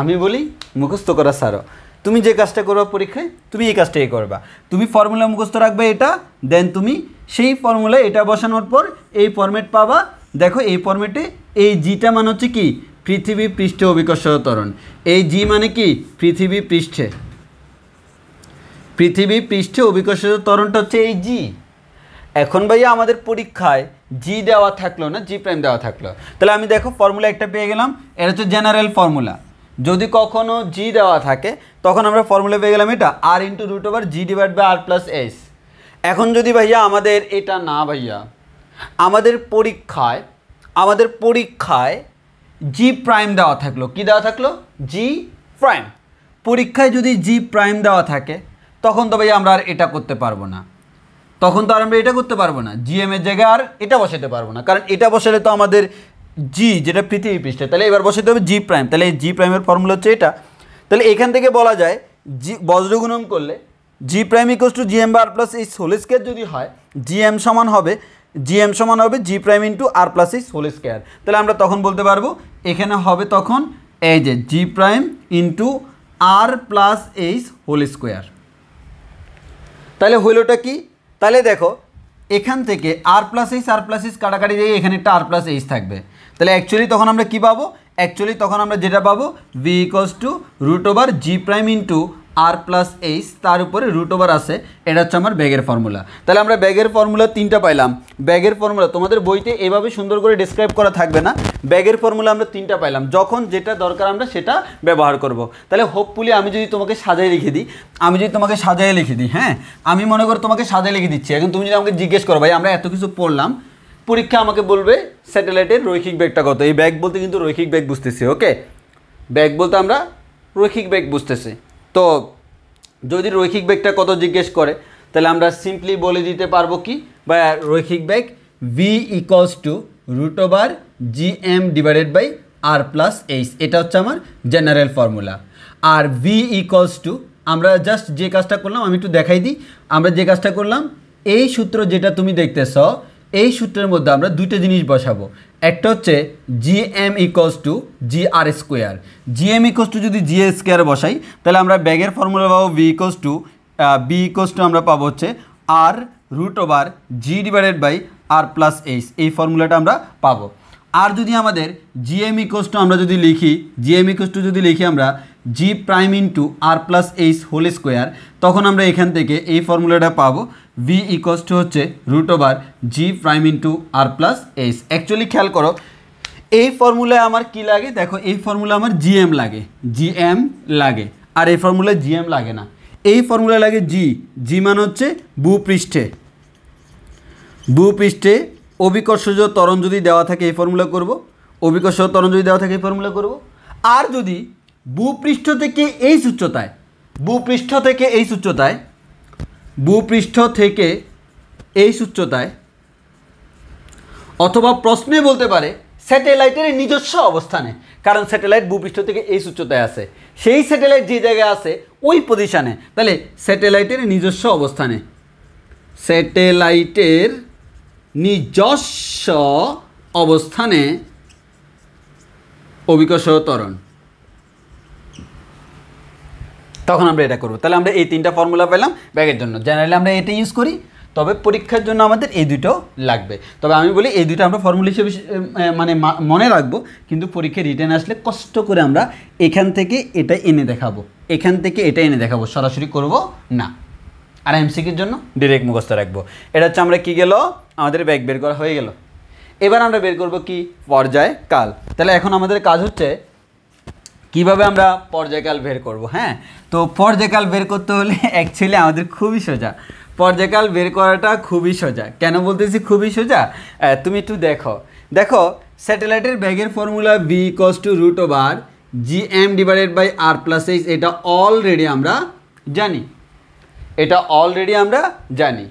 আমি বলি মুখস্থ করা ছাড়ো। তুমি যে কাজটা করবা পরীক্ষায়, তুমি এই কাজটাই করবা। তুমি ফর্মুলা মুখস্থ রাখবে এটা, দেন তুমি সেই ফর্মুলায় এটা বসানোর পর এই ফর্মেট পাবা। দেখো এই ফর্মেটে এই জিটা মানে হচ্ছে কি? পৃথিবী পৃষ্ঠে অভিকর্ষ ত্বরণ। এই জি মানে কি? পৃথিবী পৃষ্ঠে অভিকর্ষ ত্বরণটা হচ্ছে এই জি। এখন ভাইয়া আমাদের পরীক্ষায় জি দেওয়া থাকলো না, জি প্রাইম দেওয়া থাকলো, তাহলে আমি দেখো ফর্মুলা একটা পেয়ে গেলাম। এটা হচ্ছে জেনারেল ফর্মুলা। যদি কখনো জি দেওয়া থাকে তখন আমরা ফর্মুলা পেয়ে গেলাম এটা R into root over G divide by R plus H. এখন যদি ভাইয়া আমাদের এটা না ভাইয়া, আমাদের পরীক্ষায় জি প্রাইম দেওয়া থাকলো, কি দেওয়া থাকলো? জি প্রাইম। পরীক্ষায় যদি জি প্রাইম দেওয়া থাকে তখন তো ভাইয়া আমরা আর এটা করতে পারবো না, জিএম এর জায়গায় আর এটা বসাতে পারবো না, কারণ এটা বসালে তো আমাদের জি যেটা পৃথিবী পৃষ্ঠে, তাহলে এবার বসাতে হবে জি প্রাইম। তাহলে এই জি প্রাইমের ফর্মুলা হচ্ছে এটা। তাহলে এখান থেকে বলা যায় জি বজ্রগুণন করলে G prime equals to G M বা R plus H whole square যদি হয়, জি এম সমান হবে G prime into R plus H whole square. তাহলে আমরা তখন বলতে পারবো এখানে হবে তখন এই যে জি prime into R plus H whole square. তাহলে হইলোটা কি? তাহলে দেখো এখান থেকে আর প্লাস এইচ কাটাকাটি দিয়ে এখানে একটা আর প্লাস এইচ থাকবে। তাহলে অ্যাকচুয়ালি তখন আমরা কি পাবো? তখন আমরা যেটা পাবো V equals to root over G prime into R plus H, তার উপরে রুট ওভার আছে। এটা হচ্ছে আমার ব্যাগের ফর্মুলা। তাহলে আমরা ব্যাগের ফর্মুলা 3টা পাইলাম। ব্যাগের ফর্মুলা তোমাদের বইতে এভাবে সুন্দর করে ডিসক্রাইব করা থাকবে না। ব্যাগের ফর্মুলা আমরা 3টা পাইলাম, যখন যেটা দরকার আমরা সেটা ব্যবহার করব। তাহলে হোপফুলি আমি যদি তোমাকে সাজায় লিখে দিই, হ্যাঁ আমি মনে করি তোমাকে সাজায় লিখে দিচ্ছি। এখন তুমি যদি আমাকে জিজ্ঞেস করো ভাই আমরা এত কিছু পড়লাম, পরীক্ষা আমাকে বলবে স্যাটেলাইটের রৈখিক বেগটা কত। এই ব্যাগ বলতে কিন্তু রৈখিক বেগ বুঝতেছি, ওকে? ব্যাগ বলতে আমরা রৈখিক বেগ বুঝতেছি। তো যদি রৈখিক বেগটা কত জিজ্ঞেস করে তাহলে আমরা সিম্পলি বলে দিতে পারবো কি বা রৈখিক বেগ V equals to root over G M divided by R plus H. এটা হচ্ছে আমার জেনারেল ফর্মুলা। আর ভি ইকুয়ালস টু আমরা জাস্ট যে কাজটা করলাম আমি একটু দেখাই দিই। আমরা যে কাজটা করলাম, এই সূত্র যেটা তুমি দেখতেছ এই সূত্রের মধ্যে আমরা দুইটা জিনিস বসাবো। একটা হচ্ছে G M equals to G R square. G M equals to যদি জি স্কোয়ার বসাই তাহলে আমরা ব্যাগের ফর্মুলা পাবো বি ইকুয়ালস টু আমরা পাবো হচ্ছে R root over G divided by R plus H. এই ফর্মুলাটা আমরা পাবো। আর যদি আমাদের জি এম ইকুয়ালস টু আমরা যদি লিখি আমরা জি prime into R plus H whole square, তখন আমরা এখান থেকে এই ফর্মুলাটা পাবো ভি ইকুয়ালস টু হচ্ছে root over G prime into R plus H. Actually খেয়াল করো এই ফর্মুলায় আমার কি লাগে, দেখো এই ফর্মুলা আমার জিএম লাগে, আর এই ফর্মুলায় জিএম লাগে না। এই ফর্মুলা লাগে জি মানে হচ্ছে ভূপৃষ্ঠে অভিকর্ষজ ত্বরণ যদি দেওয়া থাকে এই ফর্মুলা করব, আর যদি ভূপৃষ্ঠ থেকে এই উচ্চতায় অথবা প্রশ্নে বলতে পারে স্যাটেলাইটের নিজস্ব অবস্থানে, কারণ স্যাটেলাইট ভূপৃষ্ঠ থেকে এই উচ্চতায় আছে, সেই স্যাটেলাইট যে জায়গায় আছে ওই পজিশানে, তাহলে স্যাটেলাইটের নিজস্ব অবস্থানে, স্যাটেলাইটের নিজস্ব অবস্থানে অভিকর্ষ ত্বরণ, তখন আমরা এটা করব। তাহলে আমরা এই তিনটা ফর্মুলা পেলাম ব্যাগের জন্য। জেনারেলি আমরা এটা ইউজ করি, তবে পরীক্ষার জন্য আমাদের এই দুটো লাগবে। তবে আমি বলি এই দুটো আমরা ফর্মুলা হিসেবে মানে মনে রাখবো, কিন্তু পরীক্ষায় রিটেন আসলে কষ্ট করে আমরা এখান থেকে এটা এনে দেখাবো, এখান থেকে এটা এনে দেখাবো, সরাসরি করব না। আর এমসিকিউর জন্য ডিরেক্ট মুখস্থ রাখবো। এটা হচ্ছে আমরা কি গেল, আমাদের ব্যাগ বের করা হয়ে গেল। এবার আমরা বের করব কি, পর্যায়কাল। তাহলে এখন আমাদের কাজ হচ্ছে কিভাবে আমরা পর্যায়কাল বের করব। হ্যাঁ, তো পর্যায়কাল বের করতে হলে অ্যাকচুয়ালি আমাদের খুবই সোজা, পর্যায়কাল বের করাটা খুবই সোজা। কেন বলতেছি খুবই সোজা, তুমি একটু দেখো স্যাটেলাইটের ব্যাগের formula V equals to √/gm divided by r+h, এটা অলরেডি আমরা জানি,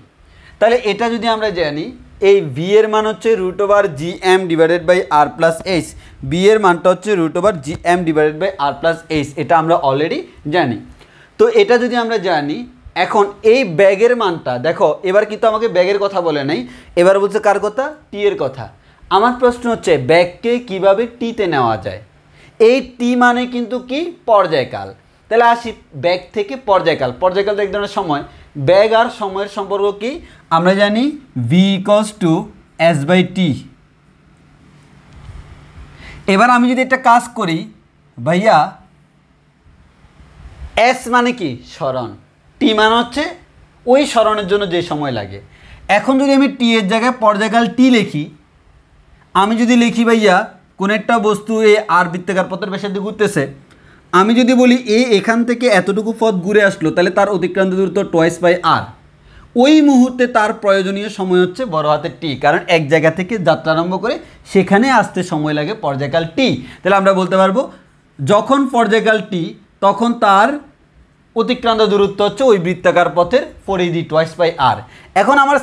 তাহলে এটা যদি আমরা জানি, এই ভি এর মান হচ্ছে √/gm divided by r+h, B এর মানটা হচ্ছে √/gm ডিভাইডেড বাই r+h, এটা আমরা অলরেডি জানি। তো এটা যদি আমরা জানি, এখন এই ব্যাগের মানটা দেখো, এবার কিন্তু আমাকে ব্যাগের কথা বলে নাই, এবার বলছে কার কথা, টি এর কথা। আমার প্রশ্ন হচ্ছে ব্যাগকে কিভাবে টিতে নেওয়া যায়, এই টি মানে কিন্তু কি, পর্যায়কাল। তাহলে আসি ব্যাগ থেকে পর্যায়কাল। পর্যায়কাল এক ধরনের সময়, ব্যাগ আর সময়ের সম্পর্ক কি আমরা জানি, ভি ইকুয়ালস টু s/t। এবার আমি যদি একটা কাজ করি, ভাইয়া এস মানে কি, স্মরণ, টি মানে হচ্ছে ওই স্মরণের জন্য যে সময় লাগে। এখন যদি আমি টি এর জায়গায় পর্যায়কাল টি লিখি, আমি যদি লিখি ভাইয়া কোন একটা বস্তু এই আর বৃত্তাকার পথের ব্যাসার্ধে ঘুরতেছে, আমি যদি বলি এখান থেকে এতটুকু পথ ঘুরে আসলো, তাহলে তার অতিক্রান্ত দূরত্ব √/r। ওই মুহূর্তে তার প্রয়োজনীয় সময় হচ্ছে বড় হাতের টি, কারণ এক জায়গা থেকে যাত্রা আরম্ভ করে সেখানে আসতে সময় লাগে পর্যায়কাল টি। তাহলে আমরা বলতে পারবো যখন পর্যায়কাল টি, তখন তার অতিক্রান্ত দূরত্ব হচ্ছে ওই বৃত্তাকার পথের পরিধি √/r। এখন আমার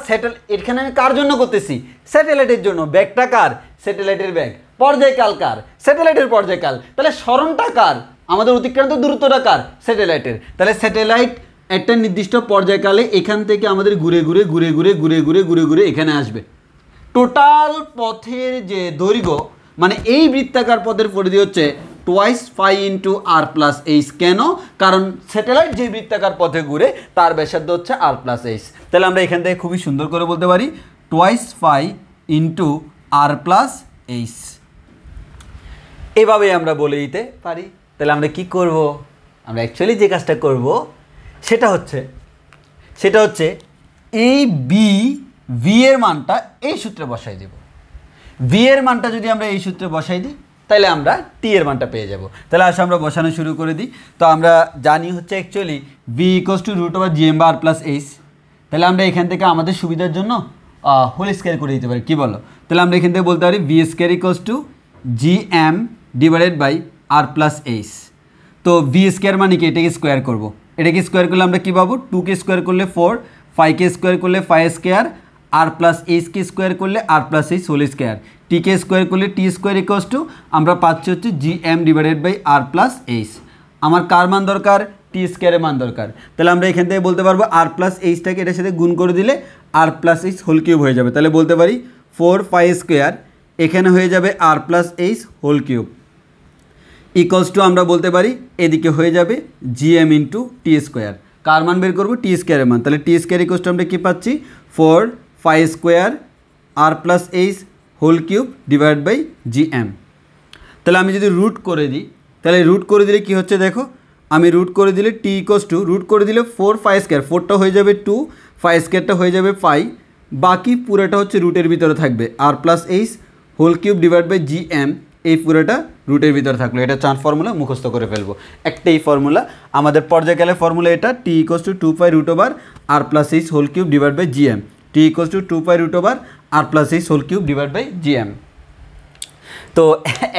এখানে আমি কার জন্য করতেছি, স্যাটেলাইটের জন্য। ব্যাগটা কার, স্যাটেলাইটের ব্যাগ। পর্যায়কাল কার, স্যাটেলাইটের পর্যায়কাল। তাহলে স্মরণটা কার, আমাদের অতিক্রান্ত দূরত্বটা কার, স্যাটেলাইটের। তাহলে স্যাটেলাইট একটা নির্দিষ্ট পর্যায়কালে এখান থেকে আমাদের ঘুরে ঘুরে এখানে আসবে। টোটাল পথের যে দৈর্ঘ্য, মানে এই বৃত্তাকার পথের পরিধি হচ্ছে ⅕ × r+h। কেন, কারণ স্যাটেলাইট যে বৃত্তাকার পথে ঘুরে তার ব্যাসার্ধ হচ্ছে r+h। তাহলে আমরা এখান থেকে খুবই সুন্দর করে বলতে পারি ⅕ × r+h। এভাবেই আমরা বলে দিতে পারি। তাহলে আমরা কি করব, আমরা অ্যাকচুয়ালি যে কাজটা করব সেটা হচ্ছে এই ভি এর মানটা এই সূত্রে বসাই দেব। ভি এর মানটা যদি আমরা এই সূত্রে বসাই দিই, তাহলে আমরা টি এর মানটা পেয়ে যাব। তাহলে আসলে আমরা বসানো শুরু করে দিই। তো আমরা জানি হচ্ছে actually V equals to √/gm বা r+h। তাহলে আমরা এখান থেকে আমাদের সুবিধার জন্য হোল স্কয়ার করে দিতে পারি, কি বলো? তাহলে আমরা এখান থেকে বলতে পারি V square equals to gm divided by r+h। তো ভি স্কয়ার মানে কি, এটাকে স্কোয়ার করব। এটাকে স্কোয়ার করলে আমরা কী পাবো, 2কে স্কোয়ার করলে 4, 5কে স্কোয়ার করলে 5 স্কোয়ার, r+h-কে স্কোয়ার করলে r+h হোল স্কোয়ার, টিকে স্কোয়ার করলে টি স্কোয়ার ইকুয়ালস টু আমরা পাচ্ছি হচ্ছে gm ডিভাইডেড বাই r+h। আমার কার মান দরকার, টি স্কোয়ারের মান দরকার। তাহলে আমরা এখান থেকে বলতে পারবো r+h-টাকে এটার সাথে গুণ করে দিলে r+h হোল কিউব হয়ে যাবে। তাহলে বলতে পারি 4 স্কোয়ার, এখানে হয়ে যাবে r+h whole cube equals to আমরা বলতে পারি এদিকে হয়ে যাবে gm × টি স্কোয়ার। কার মান বের করবো, টি স্কোয়ারের মান। তাহলে টি স্কোয়ার ইকুয়ালস টু আমরা কী পাচ্ছি, 4 square r+h whole cube divide by gm। তাহলে আমি যদি রুট করে দিই, তাহলে রুট করে দিলে কি হচ্ছে দেখো, আমি রুট করে দিলে টি ইকুয়ালস টু, রুট করে দিলে 4 স্কোয়ার, 4টা হয়ে যাবে 2, 5 স্কোয়ারটা হয়ে যাবে 5, বাকি পুরোটা হচ্ছে রুটের ভিতরে থাকবে r+h whole cube divide by gm। এই পুরোটা রুটের ভিতরে থাকলো। এটা 4 ফর্মুলা মুখস্থ করে ফেলবো। একটাই ফর্মুলা আমাদের পর্যায়কালের ফর্মুলা, এটা T equals to 2π√r+h whole cube divide by gm। T equals to 2π√r+h whole cube divide by gm। তো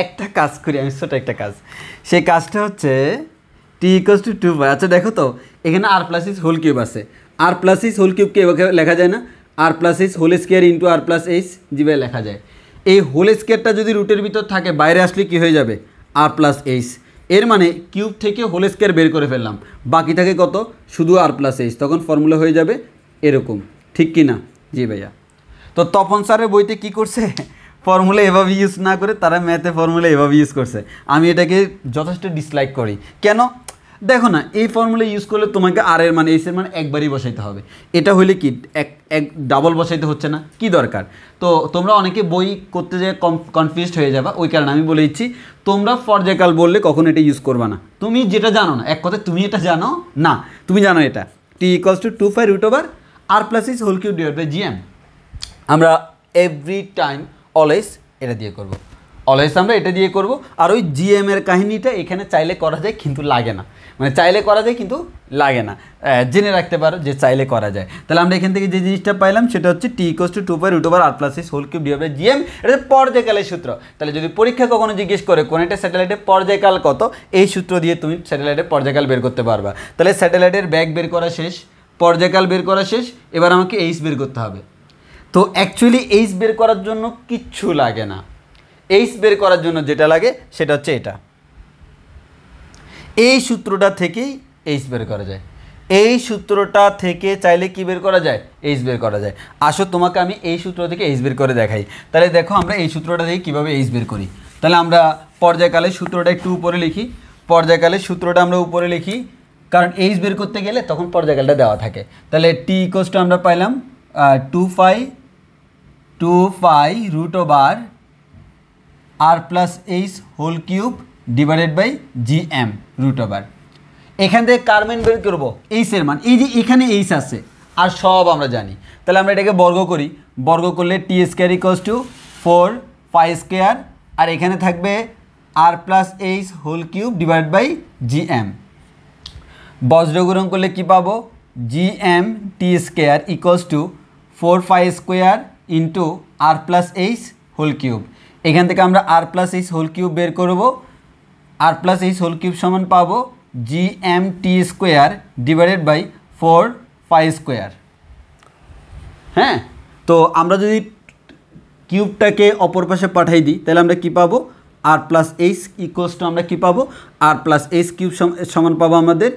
একটা কাজ করি আমি, ছোটো একটা কাজ, সেই কাজটা হচ্ছে টি ইকুয়ালস টু 2π। আচ্ছা দেখো তো, এখানে r+h হোল কিউব আছে, r+h হোল কিউবকে এভাবে লেখা যায় না, r+h whole square into r+h যেভাবে লেখা যায়। এই হোল স্কোয়ারটা যদি রুটের ভিতর থাকে বাইরে আসলে কি হয়ে যাবে আর প্লাস এইচ, এর মানে কিউব থেকে হোল স্কোয়ার বের করে ফেললাম, বাকি থাকে কত শুধু আর প্লাস এইচ, তখন ফর্মুলা হয়ে যাবে এরকম, ঠিক কি না? জি ভাইয়া। তো তপন স্যারের বইতে কি করছে, ফর্মুলা এভাবে ইউজ না করে তারা ম্যাথে ফর্মুলা এভাবে ইউজ করছে। আমি এটাকে যথেষ্ট ডিসলাইক করি। কেন? দেখো না, এই ফর্মুলা ইউজ করলে তোমাকে আর এর মানে এইচ এর মানে একবারই বসাইতে হবে, এটা হইলে কি এক ডাবল বসাইতে হচ্ছে না, কি দরকার? তো তোমরা অনেকে বই করতে যেয়ে কনফিউজড হয়ে যাবা, ওই কারণে আমি বলে দিচ্ছি তোমরা পর্যায়কাল বললে কখনো এটা ইউজ করবা না। তুমি যেটা জানো না, এক কথায় তুমি এটা জানো না, তুমি জানো এটা T equals to 2 root over R plus is whole cube divide by GM. আমরা এভরি টাইম অলওয়েজ এটা দিয়ে করব, অলওয়েজ আমরা এটা দিয়ে করব। আর ওই জিএম এর কাহিনীটা এখানে চাইলে করা যায় কিন্তু লাগে না, মানে চাইলে করা যায় কিন্তু লাগে না, জেনে রাখতে পারো যে চাইলে করা যায়। তাহলে আমরা এখান থেকে যে জিনিসটা পাইলাম সেটা হচ্ছে T equals to 2 root over R plus is whole cube divide by GM. এটা পর্যায়কালের সূত্র। তাহলে যদি পরীক্ষা কখনো জিজ্ঞেস করে কোন একটা স্যাটেলাইটের পর্যায়কাল কত, এই সূত্র দিয়ে তুমি স্যাটেলাইটের পর্যায়কাল বের করতে পারবা। তাহলে স্যাটেলাইটের ব্যাগ বের করা শেষ, পর্যায়কাল বের করা শেষ, এবার আমাকে এইচ বের করতে হবে। তো অ্যাকচুয়ালি এইচ বের করার জন্য কিচ্ছু লাগে না, এইচ বের করার জন্য যেটা লাগে সেটা হচ্ছে এটা, এই সূত্রটা থেকেই এইচ বের করা যায়। এই সূত্রটা থেকে চাইলে কি বের করা যায়, এইচ বের করা যায়। আসো তোমাকে আমি এই সূত্র থেকে এইচ বের করে দেখাই। তাহলে দেখো আমরা এই সূত্রটা থেকে কীভাবে এইচ বের করি। তাহলে আমরা পর্যায়কালের সূত্রটা একটু উপরে লিখি, পর্যায়কালের সূত্রটা আমরা উপরে লিখি, কারণ এইচ বের করতে গেলে তখন পর্যায়কালটা দেওয়া থাকে। তাহলে টি ইকুয়ালস টু আমরা পাইলাম 2 root over R plus H whole cube divided by GM root over. এখান থেকে কার মান বের করবো, এইচের মান। এই যে এখানে এইচ আছে আর সব আমরা জানি, তাহলে আমরা এটাকে বর্গ করি, বর্গ করলে T square equals to 4 square, আর এখানে থাকবে R plus H whole cube divide by GM. বজ্রগুণন করলে কি পাবো, GM T square equals to 4 square into R plus H whole cube. এখান থেকে আমরা R plus H whole cube বের করব, R plus H whole cube সমান পাবো GM T square divided by 4 square. হ্যাঁ, তো আমরা যদি কিউবটাকে অপর পাশে পাঠাই দিই তাহলে আমরা কি পাবো, আর প্লাস এইচ ইকুয়ালস টু আমরা কি পাবো, আর প্লাস এইচ কিউব সমান পাবো আমাদের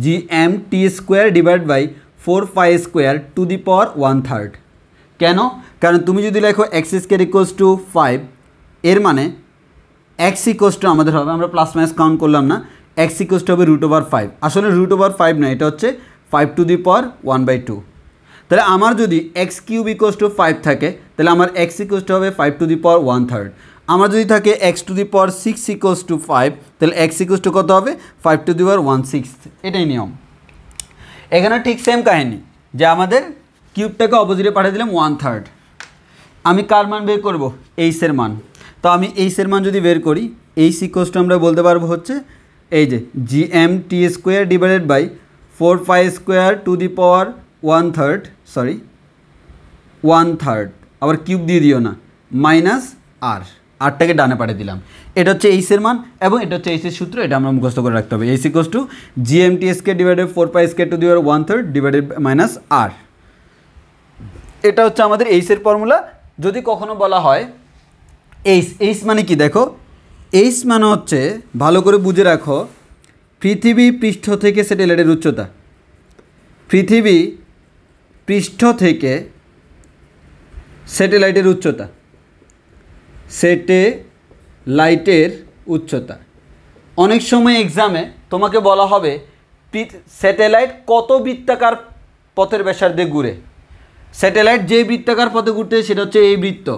GM T square divide by 4 square to the power 1/3। কেন? কারণ তুমি যদি লেখো এক্স স্কোয়ার ইকুয়ালস টু 5, এর মানে এক্স ইকুয়ালস টু আমাদের হবে, আমরা প্লাস মাইনাস কাউন্ট করলাম না, এক্স ইকুয়ালস টু হবে রুট ওভার 5। আসলে রুট ওভার 5 না, এটা হচ্ছে 5 টু দি পাওয়ার 1/2। তাহলে আমার যদি এক্স কিউব ইকুয়ালস টু 5 থাকে তাহলে আমার এক্স ইকুয়ালস টু হবে 5 টু দি পাওয়ার 1/3। আমার যদি থাকে x two the power 6 equals to 5 তাহলে এক্স ইকুয়ালস টু কত হবে, 5 টু দি পাওয়ার 1/6। এটাই নিয়ম। এখানে ঠিক সেম কাহিনী, যে আমাদের কিউবটাকে অপোজিটে পাঠিয়ে দিলাম 1/3। আমি কার মান বের করব, এইচের মান। তো আমি এইচের মান যদি বের করি, এইচ ইকুয়ালস টু আমরা বলতে পারবো হচ্ছে এই যে GM T square divided by 4 square to the power 1/3, আবার কিউব দিয়ে দিও না, মাইনাস আরটাকে ডানে পাঠিয়ে দিলাম। এটা হচ্ছে এইচের মান এবং এটা হচ্ছে এইচের সূত্র, এটা আমরা মুখস্থ করে রাখতে হবে। H equals to GM T square divided 4 square to the power 1/3 divided minus R. এটা হচ্ছে আমাদের এইচের ফর্মুলা। যদি কখনো বলা হয় এইচ মানে কি, দেখো এইচ মানে হচ্ছে, ভালো করে বুঝে রাখো, পৃথিবী পৃষ্ঠ থেকে স্যাটেলাইটের উচ্চতা, পৃথিবী পৃষ্ঠ থেকে স্যাটেলাইটের উচ্চতা, স্যাটেলাইটের উচ্চতা। অনেক সময় এক্সামে তোমাকে বলা হবে স্যাটেলাইট কত বৃত্তাকার পথের ব্যাসার্ধে ঘুরে। স্যাটেলাইট যে বৃত্তাকার পথে ঘুরতে সেটা হচ্ছে এই বৃত্ত,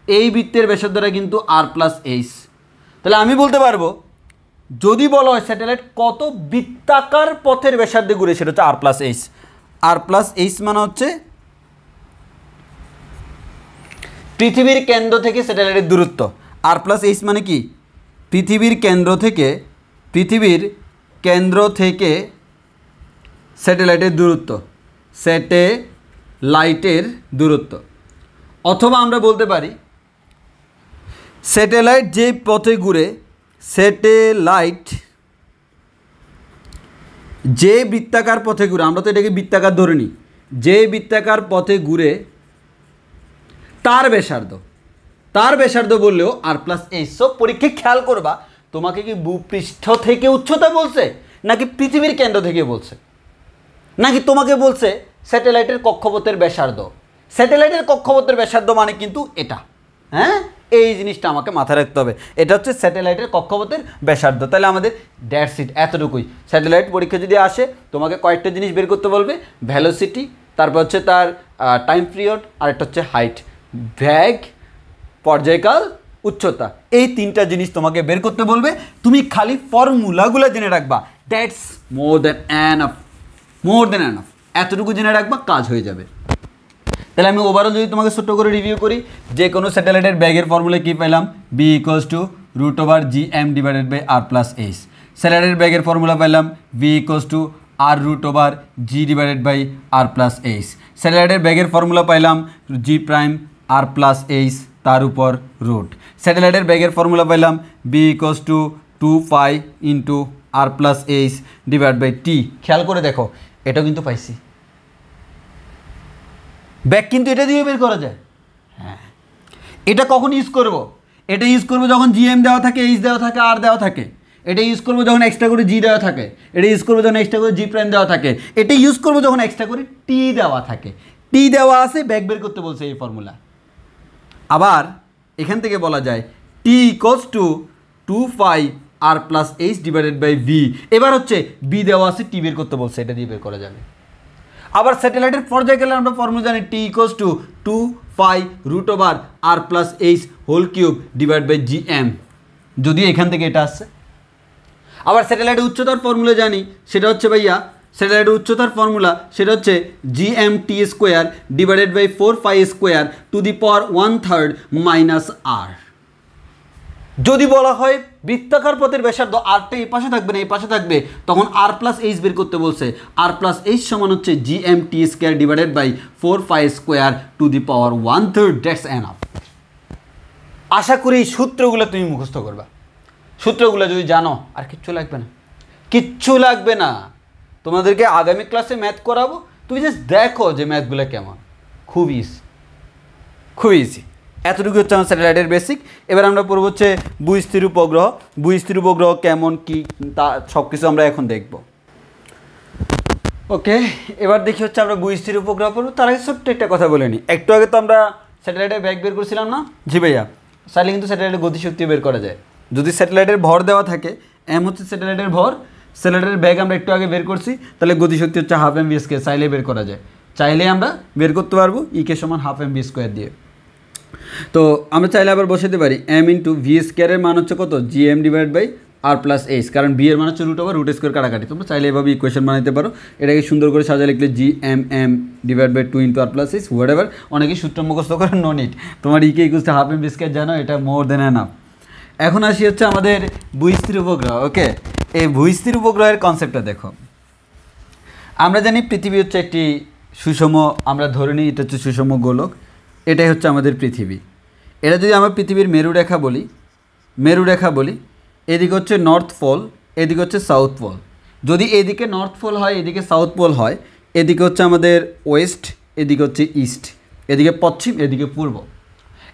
এই বৃত্তের ব্যাসার্ধটা কিন্তু আর প্লাস এইচ। তাহলে আমি বলতে পারবো, যদি বলা হয় স্যাটেলাইট কত বৃত্তাকার পথের ব্যাসার্ধে ঘুরে সেটা হচ্ছে আর প্লাস এইচ। আর প্লাস এইচ মানে হচ্ছে পৃথিবীর কেন্দ্র থেকে স্যাটেলাইটের দূরত্ব। আর প্লাস এইচ মানে কি, পৃথিবীর কেন্দ্র থেকে স্যাটেলাইটের দূরত্ব, স্যাটেলাইটের দূরত্ব। অথবা আমরা বলতে পারি স্যাটেলাইট যে পথে ঘুরে, স্যাটেলাইট যে বৃত্তাকার পথে ঘুরে, আমরা তো এটাকে বৃত্তাকার ধরে নিই, যে বৃত্তাকার পথে ঘুরে তার ব্যাসার্ধ, তার ব্যাসার্ধ বললেও আর প্লাস এইচ। সব পরীক্ষায় খেয়াল করবা, তোমাকে কি ভূপৃষ্ঠ থেকে উচ্চতা বলছে, নাকি পৃথিবীর কেন্দ্র থেকে বলছে, নাকি তোমাকে বলছে স্যাটেলাইটের কক্ষপথের ব্যাসার্ধ। স্যাটেলাইটের কক্ষপথের ব্যাসার্ধ মানে কিন্তু এটা, হ্যাঁ, এই জিনিসটা আমাকে মাথায় রাখতে হবে। এটা হচ্ছে স্যাটেলাইটের কক্ষপথের ব্যাসার্ধ। তাহলে আমাদের দ্যাটস ইট, এতটুকুই। স্যাটেলাইট পরীক্ষা যদি আসে তোমাকে কয়েকটা জিনিস বের করতে বলবে, ভ্যালোসিটি, তারপর হচ্ছে তার টাইম পিরিয়ড, আর একটা হচ্ছে হাইট, ব্যাগ, পর্যায়কাল, উচ্চতা। এই তিনটা জিনিস তোমাকে বের করতে বলবে। তুমি খালি ফর্মুলাগুলো জেনে রাখবা, that's more than enough, more than enough. এতটুকু জেনে রাখবা, কাজ হয়ে যাবে। তাহলে আমি ওভারঅল যদি তোমাকে ছোট্ট করে রিভিউ করি, যে কোনো স্যাটেলাইটের ব্যাগের ফর্মুলা কী পেলাম, B equals to √/gm divided by r plus H. স্যাটেলাইটের ব্যাগের ফর্মুলা পেলাম V equals to r√g divided by r plus H. স্যাটেলাইটের ব্যাগের ফর্মুলা পাইলাম g prime r plus H তার উপর রুট। স্যাটেলাইটের ব্যাগের ফর্মুলা পাইলাম B equals to 2π into r plus H divide by t। খেয়াল করে দেখো, এটাও কিন্তু পাইছি। ব্যাগ কিন্তু এটা দিয়ে বের করা যায়। হ্যাঁ, এটা কখন ইউজ করব? এটা ইউজ করবো যখন জিএম দেওয়া থাকে, এইচ দেওয়া থাকে, আর দেওয়া থাকে। এটা ইউজ করবো যখন এক্সট্রা করে জি দেওয়া থাকে। এটা ইউজ করবো যখন এক্সট্রা করে জি প্রাইম দেওয়া থাকে। এটা ইউজ করবো যখন এক্সট্রা করে টি দেওয়া থাকে। টি দেওয়া আছে, ব্যাগ বের করতে বলছে এই ফর্মুলা। আবার এখান থেকে বলা যায় T equals to 2π r plus H divided by V. এবার হচ্ছে বি দেওয়া আছে, টি বের করতে বলছে, এটা দিয়ে বের করা যাবে। আবার স্যাটেলাইটের পর্যায়কালে আমরা ফর্মুলা জানি T equals to 2π √r plus H whole cube divide by GM, যদিও এখান থেকে এটা আসছে। আবার স্যাটেলাইটের উচ্চতার ফর্মুলা জানি, সেটা হচ্ছে ভাইয়া, স্যাটেলাইটের উচ্চতার ফর্মুলা সেটা হচ্ছে GMT square divided by 4π square to the power 1/3 minus R. যদি বলা হয় বৃত্তাকার পথের ব্যাসার্ধ, আরটা এই পাশে থাকবে না, এই পাশে থাকবে, তখন আর প্লাস এইচ বের করতে বলছে। আর প্লাস এইচ সমান হচ্ছে GMT square divided by 4π square to the power 1/3। That's enough. আশা করি এই সূত্রগুলো তুমি মুখস্থ করবা। সূত্রগুলো যদি জানো আর কিচ্ছু লাগবে না, কিচ্ছু লাগবে না। তোমাদেরকে আগামী ক্লাসে ম্যাথ করাবো, তুমি জাস্ট দেখো যে ম্যাথগুলো কেমন। খুব ইজি, খুব ইজি। এতটুকু হচ্ছে আমার স্যাটেলাইটের বেসিক। এবার আমরা পড়ব হচ্ছে ভূস্থির উপগ্রহ। ভূস্থির উপগ্রহ কেমন কি তা সব কিছু আমরা এখন দেখব। ওকে, এবার দেখি হচ্ছে আমরা ভূস্থির উপগ্রহ পড়ব। তার আগে ছোট্ট একটা কথা বলে নিই। একটু আগে তো আমরা স্যাটেলাইটের ব্যাগ বের করছিলাম না? জি ভাইয়া, চাইলে কিন্তু স্যাটেলাইটের গতিশক্তি বের করা যায়। যদি স্যাটেলাইটের ভর দেওয়া থাকে, এম হচ্ছে স্যাটেলাইটের ভর, স্যাটেলাইটের ব্যাগ আমরা একটু আগে বের করছি, তাহলে গতিশক্তি হচ্ছে 1/2 mv²। চাইলে বের করা যায়, চাইলে আমরা বের করতে পারবো ইকে সমান 1/2 mv² দিয়ে। তো আমরা চাইলে আবার বসাতে পারি এম ইন্টু ভি স্কোয়ারের মান হচ্ছে কত, GM divide by R plus H, কারণ বি এর মান হচ্ছে √/√² কাটাকাটি। তোমরা চাইলে এভাবে ইকুয়েশন বানাতে পারো। এটাকে সুন্দর করে সাজা লিখলে GMM divide by 2 into R plus H whatever. অনেকেই সূত্র মুখস্থ করে, নো নিড। তোমার ইকে ইকুয়ালস টু 1/2 mv² জানো, এটা মোর দেন এনাফ। এখন আসি হচ্ছে আমাদের ভূস্থির উপগ্রহ। ওকে, এই ভূস্থির উপগ্রহের কনসেপ্টটা দেখো। আমরা জানি পৃথিবী হচ্ছে একটি সুষম, আমরা ধরে নিই এটা হচ্ছে সুষম গোলক। এটাই হচ্ছে আমাদের পৃথিবী। এটা যদি আমরা পৃথিবীর মেরুরেখা বলি, মেরুরেখা বলি, এদিকে হচ্ছে নর্থ পোল, এদিকে হচ্ছে সাউথ পোল। যদি এদিকে নর্থ পোল হয়, এদিকে সাউথ পোল হয়, এদিকে হচ্ছে আমাদের ওয়েস্ট, এদিকে হচ্ছে ইস্ট, এদিকে পশ্চিম, এদিকে পূর্ব।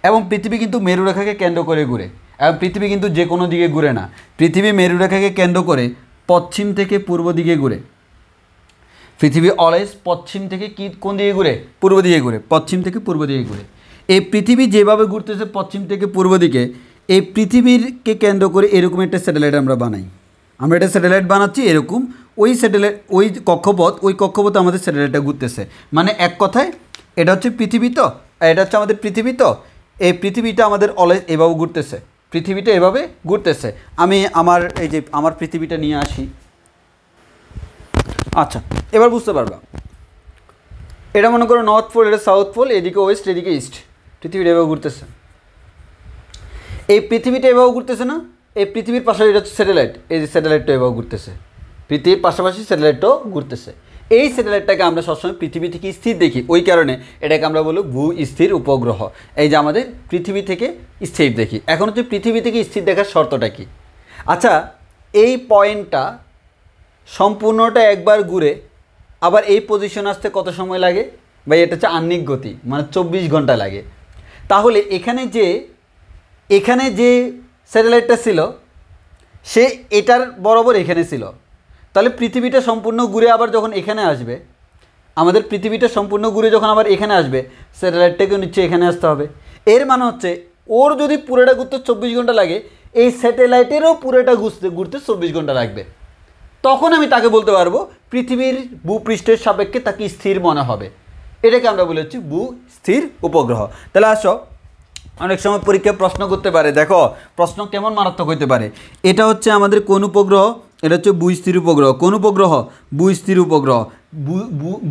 এবং পৃথিবী কিন্তু মেরুরেখাকে কেন্দ্র করে ঘুরে। এবং পৃথিবী কিন্তু যে কোনো দিকে ঘুরে না, পৃথিবী মেরুরেখাকে কেন্দ্র করে পশ্চিম থেকে পূর্ব দিকে ঘুরে। পৃথিবী অলওয়েজ পশ্চিম থেকে কি কোন দিকে ঘুরে, পূর্ব দিকে ঘুরে, পশ্চিম থেকে পূর্ব দিকে ঘুরে। এই পৃথিবী যেভাবে ঘুরতেছে পশ্চিম থেকে পূর্ব দিকে, এই পৃথিবীরকে কেন্দ্র করে এরকম একটা স্যাটেলাইট আমরা বানাই। আমরা একটা স্যাটেলাইট বানাচ্ছি এরকম, ওই স্যাটেলাইট, ওই কক্ষপথ, ওই কক্ষপথে আমাদের স্যাটেলাইটটা ঘুরতেছে। মানে এক কথায় এটা হচ্ছে পৃথিবী, তো এটা হচ্ছে আমাদের পৃথিবী। তো এই পৃথিবীটা আমাদের অলওয়েজ এভাবে ঘুরতেছে, পৃথিবীটা এভাবে ঘুরতেছে। আমি আমার এই যে আমার পৃথিবীটা নিয়ে আসি। আচ্ছা, এবার বুঝতে পারবা। এটা মনে করো নর্থ পোল, এটা সাউথ পোল, এদিকে ওয়েস্ট, এদিকে ইস্ট। পৃথিবীটা এভাবে ঘুরতেছে, এই পৃথিবীটা এভাবে ঘুরতেছে না? এই পৃথিবীর পাশাপাশি এটা হচ্ছে স্যাটেলাইট, এই যে স্যাটেলাইটটা এভাবে ঘুরতেছে, পৃথিবীর পাশাপাশি স্যাটেলাইটটাও ঘুরতেছে। এই স্যাটেলাইটটাকে আমরা সবসময় পৃথিবী থেকে স্থির দেখি, ওই কারণে এটাকে আমরা বলি ভূ স্থির উপগ্রহ। এই যে আমাদের পৃথিবী থেকে স্থির দেখি। এখন হচ্ছে পৃথিবী থেকে স্থির দেখার শর্তটা কি? আচ্ছা, এই পয়েন্টটা সম্পূর্ণটা একবার ঘুরে আবার এই পজিশন আসতে কত সময় লাগে ভাই? এটা হচ্ছে আহ্নিক গতি, মানে 24 ঘন্টা লাগে। তাহলে এখানে যে এখানে যে স্যাটেলাইটটা ছিল সে এটার বরাবর এখানে ছিল, তাহলে পৃথিবীটা সম্পূর্ণ ঘুরে আবার যখন এখানে আসবে, আমাদের পৃথিবীটা সম্পূর্ণ ঘুরে যখন আবার এখানে আসবে, স্যাটেলাইটটাকে নিচ্ছে এখানে আসতে হবে। এর মানে হচ্ছে ওর যদি পুরোটা ঘুরতে 24 ঘন্টা লাগে, এই স্যাটেলাইটেরও পুরোটা ঘুরতে 24 ঘন্টা লাগবে। তখন আমি তাকে বলতে পারবো পৃথিবীর ভূপৃষ্ঠের সাপেক্ষে তাকে স্থির মনে হবে। এটাকে আমরা বলে হচ্ছে ভূ স্থির উপগ্রহ। তাহলে আসো, অনেক সময় পরীক্ষায় প্রশ্ন করতে পারে, দেখো প্রশ্ন কেমন মারাত্মক হতে পারে। এটা হচ্ছে আমাদের কোন উপগ্রহ? এটা হচ্ছে ভূস্থির উপগ্রহ। কোন উপগ্রহ? ভূস্থির উপগ্রহ।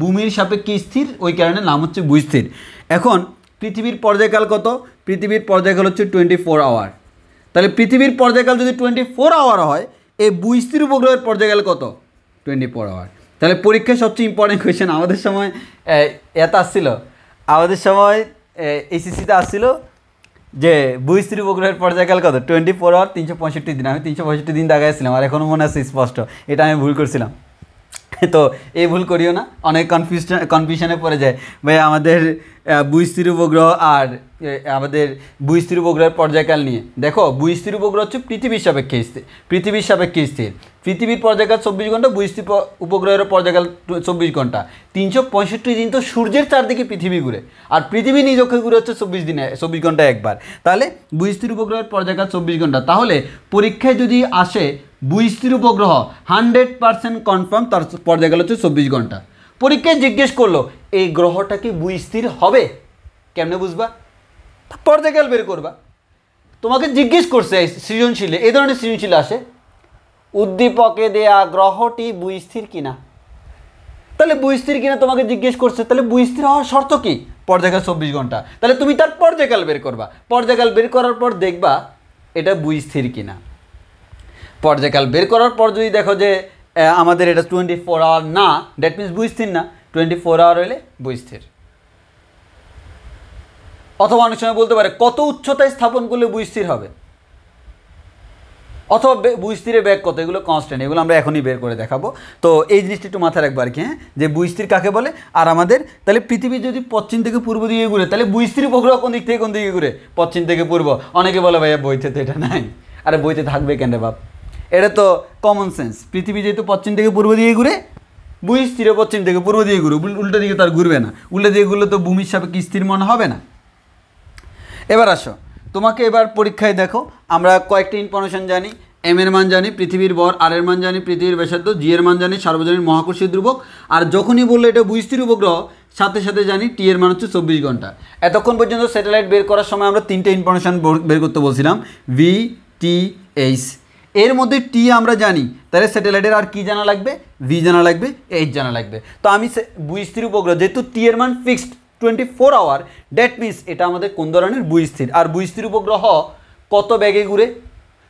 ভূমির সাপেক্ষে স্থির, ওই কারণে নাম হচ্ছে ভূস্থির। এখন পৃথিবীর পর্যায়কাল কত? পৃথিবীর পর্যায়কাল হচ্ছে 24 আওয়ার। তাহলে পৃথিবীর পর্যায়কাল যদি 24 আওয়ার হয়, এই ভূস্থির উপগ্রহের পর্যায়কাল কত? 24 আওয়ার। তাহলে পরীক্ষায় সবচেয়ে ইম্পর্টেন্ট কোয়েশ্চেন আমাদের সময় এত আসছিল, আমাদের সময় এইচএসসিতে আসছিল যে ভূস্থির উপগ্রহের পর্যায়কাল কত? 24 আওয়ার, 365 দিন। আমি 365 দিন দাগাইছিলাম, আর এখনও মনে আছে স্পষ্ট, এটা আমি ভুল করছিলাম। তো এই ভুল করিও না, অনেক কনফিউশনে পড়ে যায় ভাই আমাদের ভূস্থির উপগ্রহ আর আমাদের ভূস্থির উপগ্রহের পর্যায়কাল নিয়ে। দেখো ভূস্থির উপগ্রহ হচ্ছে পৃথিবীর সাপেক্ষে স্থির, পৃথিবীর সাপেক্ষে স্থির। পৃথিবীর পর্যায়কাল 24 ঘন্টা, ভূস্থির উপগ্রহের পর্যায়কাল 24 ঘন্টা। 365 দিন তো সূর্যের চারদিকে পৃথিবী ঘুরে, আর পৃথিবী নিজ অক্ষে ঘুরে হচ্ছে 24 ঘন্টা একবার। তাহলে ভূস্থির উপগ্রহের পর্যায়কাল 24 ঘন্টা। তাহলে পরীক্ষায় যদি আসে ভূস্থির উপগ্রহ 100% কনফার্ম, তার পর্যায়কাল হচ্ছে 24 ঘন্টা। পরীক্ষায় জিজ্ঞেস করলো এই গ্রহটা কি ভূস্থির হবে, কেমনে বুঝবা? পর্যায়কাল বের করবা। তোমাকে জিজ্ঞেস করছে সৃজনশীলে, এই ধরনের সৃজনশীল আসে, উদ্দীপকে দেয়া গ্রহটি ভূস্থির কিনা। তাহলে ভূস্থির কিনা তোমাকে জিজ্ঞেস করছে, তাহলে ভূস্থির হওয়ার শর্ত কি? পর্যায়কাল 24 ঘন্টা। তাহলে তুমি তার পর্যায়কাল বের করবা। পর্যায়কাল বের করার পর দেখবা এটা ভূস্থির কিনা। পর্যায়কাল বের করার পর যদি দেখো যে আমাদের এটা 24 আওয়ার না, দ্যাট মিনস ভূস্থির না। 24 আওয়ার হলে ভূস্থির। অথবা অনেক সময় বলতে পারে কত উচ্চতায় স্থাপন করলে ভূস্থির হবে, অথবা ভূস্থিরের বেগ কত, এগুলো কনস্ট্যান্ট, এগুলো আমরা এখনই বের করে দেখাবো। তো এই জিনিসটা একটু মাথায় রাখবো আর কি, হ্যাঁ, যে ভূস্থির কাকে বলে। আর আমাদের তাহলে পৃথিবী যদি পশ্চিম থেকে পূর্ব দিকে ঘুরে, তাহলে ভূস্থির উপগ্রহ কোন দিক থেকে কোন দিকে ঘুরে? পশ্চিম থেকে পূর্ব। অনেকে বলে ভাইয়া বইতে তো এটা নাই। আরে বইতে থাকবে কেন বাপ, এটা তো কমন সেন্স। পৃথিবী যেহেতু পশ্চিম থেকে পূর্ব দিকে ঘুরে, ভূস্থিরও পশ্চিম থেকে পূর্ব দিকে ঘুরে, উল্টো দিকে তার ঘুরবে না। উল্টো দিকে ঘুরলে তো ভূমির সাপেক্ষে স্থির মনে হবে না। এবার আসো, তোমাকে এবার পরীক্ষায় দেখো আমরা কয়েকটা ইনফরমেশন জানি। এম এর মান জানি, পৃথিবীর ভর। আর এর মান জানি, পৃথিবীর ব্যাসার্ধ। জি এর মান জানি, সার্বজনীন মহাকর্ষীয় ধ্রুবক। আর যখনই বললো এটা ভূস্থির উপগ্রহ, সাথে সাথে জানি টি এর মান হচ্ছে 24 ঘন্টা। এতক্ষণ পর্যন্ত স্যাটেলাইট বের করার সময় আমরা তিনটে ইনফরমেশন বের করতে বলছিলাম, ভি, টি, এইচ। এর মধ্যে টি আমরা জানি, তাহলে স্যাটেলাইটের আর কি জানা লাগবে? ভি জানা লাগবে, এইচ জানা লাগবে। তো আমি ভূস্থির উপগ্রহ, যেহেতু টি এর মান ফিক্সড 24 আওয়ার, দ্যাট মিনস এটা আমাদের কোন ধরনের? ভূস্থির। আর ভূস্থির উপগ্রহ কত বেগে ঘুরে,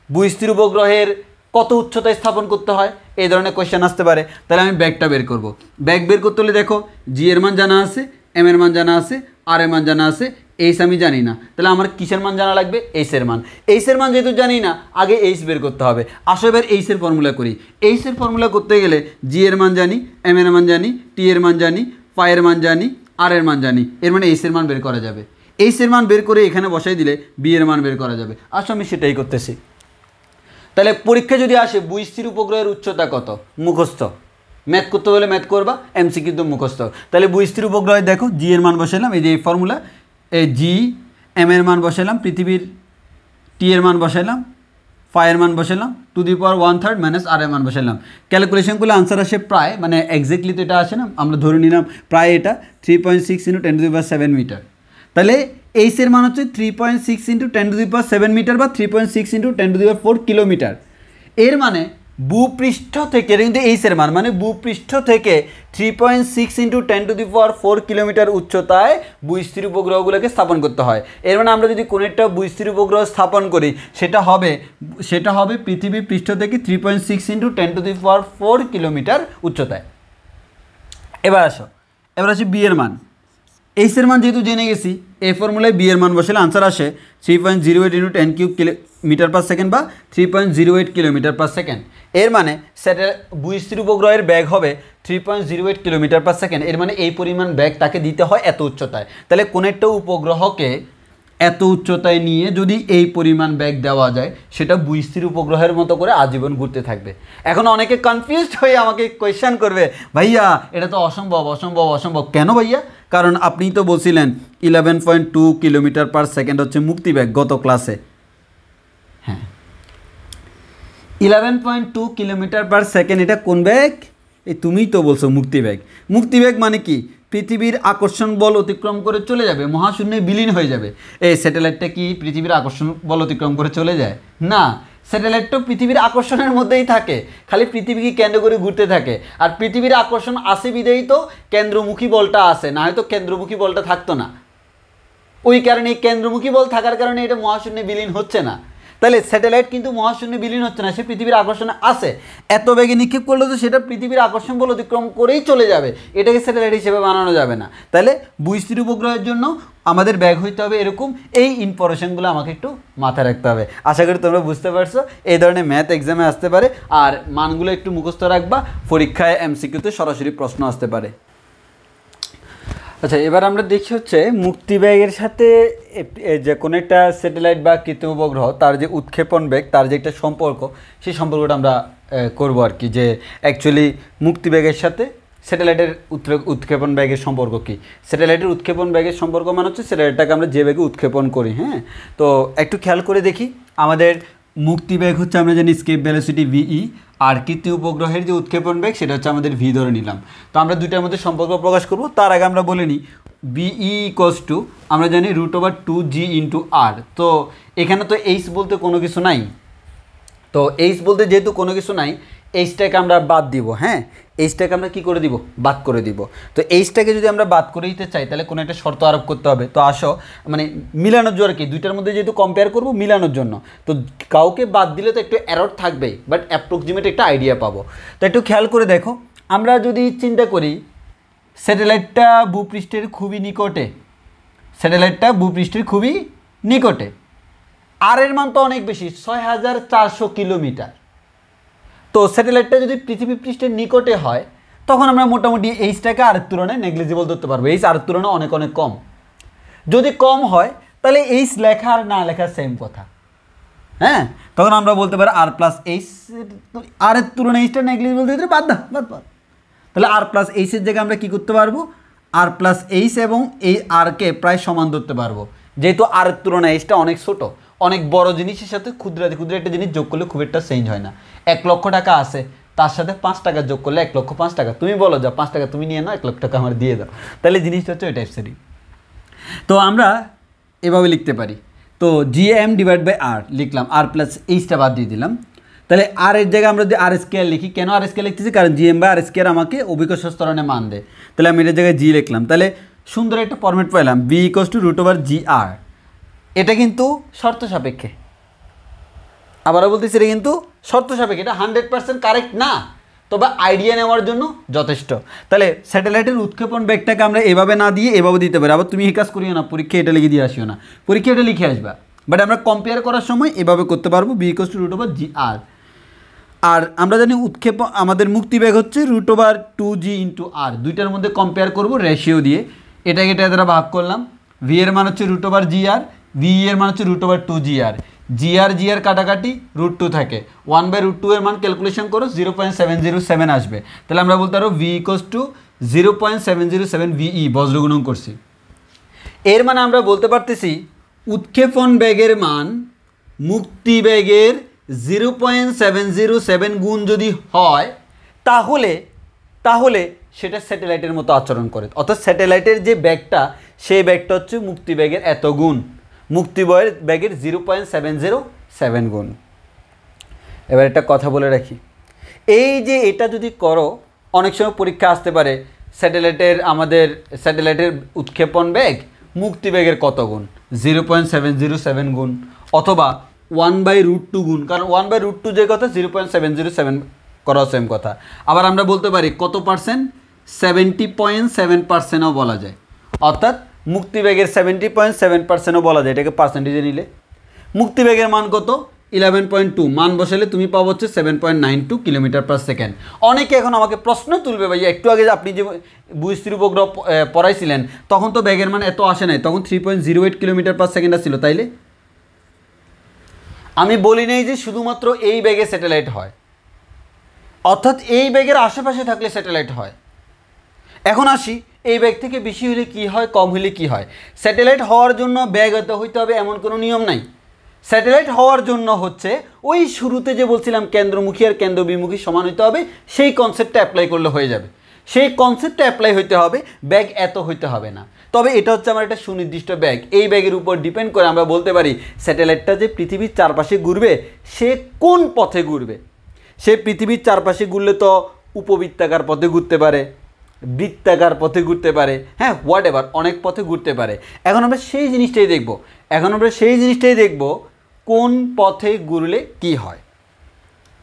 ভূস্থির উপগ্রহের কত উচ্চতায় স্থাপন করতে হয়, এই ধরনের কোয়েশ্চেন আসতে পারে। তাহলে আমি ব্যাগটা বের করব। ব্যাগ বের করতে হলে দেখো জি এর মান জানা আছে, এম এর মান জানা আছে, আর এর মান জানা আছে, এইচ আমি জানি না। তাহলে আমার কিসের মান জানা লাগবে? এইচ এর মান। এইচ এর মান যেহেতু জানি না, আগে এইচ বের করতে হবে। আসো এবার এইচ এর ফর্মুলা করি। এইচ এর ফর্মুলা করতে গেলে জি এর মান জানি, এম এর মান জানি, টি এর মান জানি, ফাই এর মান জানি, আর এর মান জানি। এর মানে এইচ এর মান বের করা যাবে। এইচ এর মান বের করে এখানে বসাই দিলে বি এর মান বের করা যাবে। আসো আমি সেটাই করতেছি। তাহলে পরীক্ষা যদি আসে ভূস্থির উপগ্রহের উচ্চতা কত, মুখস্থ। ম্যাথ করতে হলে ম্যাথ করবা, এমসিকিউ তো মুখস্থ। তাহলে ভূস্থির উপগ্রহে দেখো জি এর মান বসাইলাম, এই যে এই ফর্মুলা, এই জি, এম এর মান বসাইলাম, পৃথিবীর টি এর মান বসাইলাম, ফাই এর মান বসাইলাম, টু দি পাওয়ার 1/3 মাইনাস আর এর মান বসাইলাম। ক্যালকুলেশন করলে আনসার আসে প্রায়, মানে এক্স্যাক্টলি তো এটা আসে না, আমরা ধরে নিলাম প্রায় এটা 3.6 × 10⁻7 মিটার। তাহলে এইচ এর মান হচ্ছে 3.6 × 10⁻7 মিটার বা 3.6 × 10⁴ কিলোমিটার। এর মানে ভূপৃষ্ঠ থেকে, কিন্তু এইচ এর মান মানে ভূপৃষ্ঠ থেকে 3.6 × 10⁴ কিলোমিটার উচ্চতায় ভূস্থির উপগ্রহগুলোকে স্থাপন করতে হয়। এর মানে আমরা যদি কোনো একটা ভূস্থির উপগ্রহ স্থাপন করি, সেটা হবে পৃথিবী পৃষ্ঠ থেকে 3.6 × 10⁴ কিলোমিটার উচ্চতায়। এবার আসি বি এর মান। এইচ এর মান যেহেতু জেনে গেছি, এই ফর্মুলায় বি এর মান বসালে আনসার আসে 3.08 × 10³ মিটার পার সেকেন্ড বা 3.08 কিলোমিটার পার সেকেন্ড। এর মানে ভূস্থির উপগ্রহের ব্যাগ হবে 3.08 কিলোমিটার পার সেকেন্ড। এর মানে এই পরিমাণ ব্যাগ তাকে দিতে হয় এত উচ্চতায়। তাহলে কোনো একটা উপগ্রহকে এত উচ্চতায় নিয়ে যদি এই পরিমাণ ব্যাগ দেওয়া যায়, সেটা ভূস্থির উপগ্রহের মতো করে আজীবন ঘুরতে থাকবে। এখন অনেকে কনফিউজড হয়ে আমাকে কোয়েশ্চেন করবে, ভাইয়া এটা তো অসম্ভব অসম্ভব অসম্ভব। কেন ভাইয়া? কারণ আপনি তো বলছিলেন 11.2 কিলোমিটার পার সেকেন্ড হচ্ছে মুক্তিবেগ গত ক্লাসে। হ্যাঁ, 11.2 কিলোমিটার পার সেকেন্ড এটা কোন বেগ? এই তুমিই তো বলছো মুক্তিবেগ। মুক্তিবেগ মানে কি? পৃথিবীর আকর্ষণ বল অতিক্রম করে চলে যাবে, মহাশূন্যে বিলীন হয়ে যাবে। এই স্যাটেলাইটটা কি পৃথিবীর আকর্ষণ বল অতিক্রম করে চলে যায়? না, স্যাটেলাইটটা পৃথিবীর আকর্ষণের মধ্যেই থাকে, খালি পৃথিবীকে কেন্দ্র করে ঘুরতে থাকে। আর পৃথিবীর আকর্ষণ আসে বিধেই তো কেন্দ্রমুখী বলটা আসে, না হয়তো কেন্দ্রমুখী বলটা থাকতো না। ওই কারণে কেন্দ্রমুখী বল থাকার কারণে এটা মহাশূন্যে বিলীন হচ্ছে না। তাহলে স্যাটেলাইট কিন্তু মহাশূন্যে বিলীন হচ্ছে না, সে পৃথিবীর আকর্ষণে আসে। এত বেগে নিক্ষেপ করলে তো সেটা পৃথিবীর আকর্ষণ বল অতিক্রম করেই চলে যাবে, এটাকে স্যাটেলাইট হিসেবে বানানো যাবে না। তাহলে ভূস্থির উপগ্রহের জন্য আমাদের ব্যাগ হইতে হবে এরকম। এই ইনফরমেশনগুলো আমাকে একটু মাথায় রাখতে হবে। আশা করি তোমরা বুঝতে পারছো। এই ধরনের ম্যাথ এক্সামে আসতে পারে, আর মানগুলো একটু মুখস্থ রাখবা, পরীক্ষায় এমসিকিউতে সরাসরি প্রশ্ন আসতে পারে। আচ্ছা, এবার আমরা দেখি হচ্ছে মুক্তিবেগের সাথে যে কোনো একটা স্যাটেলাইট বা কৃত্রিম উপগ্রহ তার যে উৎক্ষেপণ বেগ, তার যে একটা সম্পর্ক, সেই সম্পর্কটা আমরা করবো আর কি, যে অ্যাকচুয়ালি মুক্তিবেগের সাথে স্যাটেলাইটের উৎক্ষেপণ বেগের সম্পর্ক কী। স্যাটেলাইটের উৎক্ষেপণ বেগের সম্পর্ক মানে হচ্ছে স্যাটেলাইটটাকে আমরা যে বেগে উৎক্ষেপণ করি। হ্যাঁ, তো একটু খেয়াল করে দেখি, আমাদের মুক্তিবেগ হচ্ছে আমরা জানি স্কেপ ভেলোসিটি ভিই, আর কৃত্রিম উপগ্রহের যে উৎক্ষেপণ বেগ সেটা হচ্ছে আমাদের ভি ধরে নিলাম। তো আমরা দুইটার মধ্যে সম্পর্ক প্রকাশ করব। তার আগে আমরা বলে নিই বিই ইকোয়ালস টু আমরা জানি √2g ইন্টু আর। তো এখানে তো এইচ বলতে কোনো কিছু নাই, তো এইচ বলতে যেহেতু কোনো কিছু নাই, এইচটাকে আমরা বাদ দিব। হ্যাঁ, এইচটাকে আমরা কী করে দিব? বাদ করে দিব। তো এইচটাকে যদি আমরা বাদ করে দিতে চাই, তাহলে কোনো একটা শর্ত আরোপ করতে হবে। তো আসো, মানে মিলানোর জন্য আর কি, দুইটার মধ্যে যেহেতু কম্পেয়ার করব মিলানোর জন্য, তো কাউকে বাদ দিলে তো একটু এরর থাকবেই, বাট অ্যাপ্রক্সিমেট একটা আইডিয়া পাবো। তো একটু খেয়াল করে দেখো, আমরা যদি চিন্তা করি স্যাটেলাইটটা ভূপৃষ্ঠের খুবই নিকটে, স্যাটেলাইটটা ভূপৃষ্ঠের খুবই নিকটে, আর এর মান তো অনেক বেশি, 6400 কিলোমিটার। তো স্যাটেলাইটটা যদি পৃথিবী পৃষ্ঠের নিকটে হয়, তখন আমরা মোটামুটি এইচটাকে আরের তুলনায় নেগলিজিবল ধরতে পারবো। এইচ আরের তুলনায় অনেক অনেক কম। যদি কম হয় তাহলে এইচ লেখা আর না লেখা সেম কথা। হ্যাঁ, তখন আমরা বলতে পারি আর প্লাস এইচ, আরের তুলনায় এইচটা নেগলিজিবল দিতে বাদ দাও, বাদ। তাহলে আর প্লাস এইচের জায়গায় আমরা কী করতে পারবো? আর প্লাস এইচ এবং এই আরকে প্রায় সমান ধরতে পারবো, যেহেতু আরের তুলনায় এইচটা অনেক ছোটো। অনেক বড় জিনিসের সাথে ক্ষুদ্র একটা জিনিস যোগ করলে খুব একটা চেঞ্জ হয় না। 1 লক্ষ টাকা আছে, তার সাথে 5 টাকা যোগ করলে 1,05,000 টাকা। তুমি বলো যা 5 টাকা তুমি নিয়ে নাও, 1 লক্ষ টাকা আমার দিয়ে দাও, তাহলে জিনিসটা হচ্ছে ওই টাইপসেরই। তো আমরা এভাবে লিখতে পারি, তো GM ডিভাইড বাই আর লিখলাম, আর প্লাস এইচটা বাদ দিয়ে দিলাম। তাহলে আর এর জায়গায় আমরা যদি আর স্কোয়ার লিখি, কেন আর স্কোয়ার লিখতেছি? কারণ GM বাই আর স্কোয়ার আমাকে অভিকর্ষ ত্বরণে মান দেয়। তাহলে আমি এটার জায়গায় জি লিখলাম। তাহলে সুন্দর একটা ফরম্যাট পেলাম, B = √/GR। এটা কিন্তু শর্ত সাপেক্ষে, আবারও বলতেছি এটা কিন্তু শর্ত সাপেক্ষে, এটা 100% কারেক্ট না, তবে আইডিয়া নেওয়ার জন্য যথেষ্ট। তাহলে স্যাটেলাইটের উৎক্ষেপণ বেগটাকে আমরা এভাবে না দিয়ে এভাবে দিতে পারি। আবার তুমি এই কাজ করিও না, পরীক্ষা এটা লিখে দিয়ে আসিও না, পরীক্ষা এটা লিখে আসবা, বাট আমরা কম্পেয়ার করার সময় এভাবে করতে পারবো, B = √/GR। আর আমরা জানি উৎক্ষেপণ আমাদের মুক্তিবেগ হচ্ছে √2g ইন্টু আর, দুইটার মধ্যে কম্পেয়ার করব রেশিও দিয়ে। এটাকে এটা দ্বারা ভাগ করলাম, V এর মান হচ্ছে √/GR, VE এর মান হচ্ছে √2GR, GR কাটাকাটি √2 থাকে, 1/√2 এর মান ক্যালকুলেশন করো 0.707 আসবে। তাহলে আমরা বলতে পারবো V = 0.707 VE, বজ্রগুণন করছি। এর মানে আমরা বলতে পারতেছি উৎক্ষেপণ বেগের মান মুক্তিবেগের 0.707 গুণ যদি হয়, তাহলে সেটা স্যাটেলাইটের মতো আচরণ করে। অর্থাৎ স্যাটেলাইটের যে ব্যাগটা, সেই ব্যাগটা হচ্ছে মুক্তিবেগের এত গুণ, মুক্তিবেগের 0.707 গুণ। এবার একটা কথা বলে রাখি, এই যে এটা যদি করো, অনেক সময় পরীক্ষা আসতে পারে আমাদের স্যাটেলাইটের উৎক্ষেপণ বেগ মুক্তিবেগের কত গুণ, 0.707 গুণ, অথবা 1/√2 গুণ, কারণ 1/√2 যে কথা 0.707 করা সেম কথা। আবার আমরা বলতে পারি কত পার্সেন্ট, 70.7%ও বলা যায়। অর্থাৎ মুক্তিবেগের 70.7%ও বলা যায়, এটাকে পার্সেন্টেজে নিলে। মুক্তিবেগের মান কত? 11.2 মান বসালে তুমি পাবো হচ্ছে 7.92 কিলোমিটার পার সেকেন্ড। অনেকে এখন আমাকে প্রশ্ন তুলবে, ভাইয়া একটু আগে আপনি যে ভূস্থির উপগ্রহ পড়াইছিলেন তখন তো ব্যাগের মান এত আসে নাই, তখন 3.08 কিলোমিটার পার সেকেন্ড ছিল, তাইলে আমি বলি নাই যে শুধুমাত্র এই ব্যাগে স্যাটেলাইট হয়, অর্থাৎ এই ব্যাগের আশেপাশে থাকলে স্যাটেলাইট হয়। এখন আসি, এই ব্যাগ থেকে বেশি হলে কি হয়, কম হলে কি হয়। স্যাটেলাইট হওয়ার জন্য ব্যাগ হইতে হবে এমন কোনো নিয়ম নাই। স্যাটেলাইট হওয়ার জন্য হচ্ছে ওই শুরুতে যে বলছিলাম কেন্দ্রমুখী আর কেন্দ্রবিমুখী সমান হইতে হবে, সেই কনসেপ্টটা অ্যাপ্লাই করলে হয়ে যাবে। সেই কনসেপ্টটা অ্যাপ্লাই হইতে হবে, ব্যাগ এত হইতে হবে না। তবে এটা হচ্ছে আমার একটা সুনির্দিষ্ট ব্যাগ, এই ব্যাগের উপর ডিপেন্ড করে আমরা বলতে পারি স্যাটেলাইটটা যে পৃথিবীর চারপাশে ঘুরবে সে কোন পথে ঘুরবে। সে পৃথিবীর চারপাশে ঘুরলে তো উপবৃত্তাকার পথে ঘুরতে পারে, বৃত্তাকার পথে ঘুরতে পারে, হ্যাঁ হোয়াট এভার অনেক পথে ঘুরতে পারে। এখন আমরা সেই জিনিসটাই দেখব কোন পথে ঘুরলে কি হয়,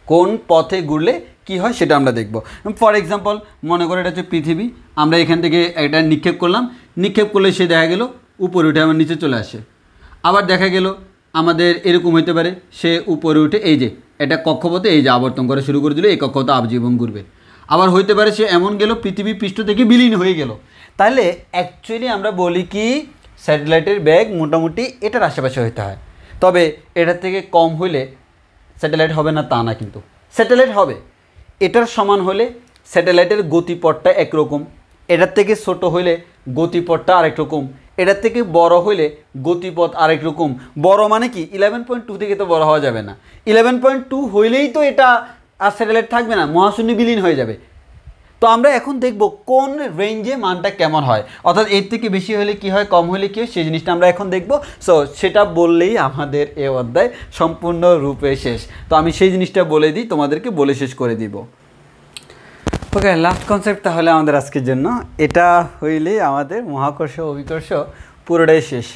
কোন পথে ঘুরলে কি হয় সেটা আমরা দেখব। ফর এক্সাম্পল মনে করো এটা হচ্ছে পৃথিবী, আমরা এখান থেকে একটা নিক্ষেপ করলাম, নিক্ষেপ করলে সে দেখা গেল উপরে উঠে আমার নিচে চলে আসে। আবার দেখা গেল আমাদের এরকম হইতে পারে সে উপরে উঠে এই যে এটা কক্ষপথে এই যে আবর্তন করা শুরু করে দিল, এই কক্ষপথে আজীবন ঘুরবে। আবার হইতে পারে সে এমন গেল পৃথিবী পৃষ্ঠ থেকে বিলীন হয়ে গেল। তাহলে অ্যাকচুয়ালি আমরা বলি কি স্যাটেলাইটের ব্যাগ মোটামুটি এটার আশেপাশে হইতে হয়। তবে এটার থেকে কম হইলে স্যাটেলাইট হবে না তা না, কিন্তু স্যাটেলাইট হবে। এটার সমান হলে স্যাটেলাইটের গতিপথটা একরকম, এটার থেকে ছোট হইলে গতিপথটা আরেক রকম, এটার থেকে বড় হইলে গতিপথ আরেক রকম। বড় মানে কি 11.2 থেকে তো বড় হওয়া যাবে না, 11.2 হইলেই তো এটা আর স্যাটেলাইট থাকবে না, মহাশূন্য বিলীন হয়ে যাবে। তো আমরা এখন দেখব কোন রেঞ্জে মানটা কেমন হয়, অর্থাৎ এর থেকে বেশি হলে কি হয়, কম হলে কি হয়, সেই জিনিসটা আমরা এখন দেখব। সো সেটা বললেই আমাদের এই অধ্যায় সম্পূর্ণরূপে শেষ। তো আমি সেই জিনিসটা বলে দিই, তোমাদেরকে বলে শেষ করে দিব। ওকে, লাস্ট কনসেপ্ট তাহলে আমাদের আজকের জন্য এটা হইলে আমাদের মহাকর্ষ অভিকর্ষ পুরোটাই শেষ।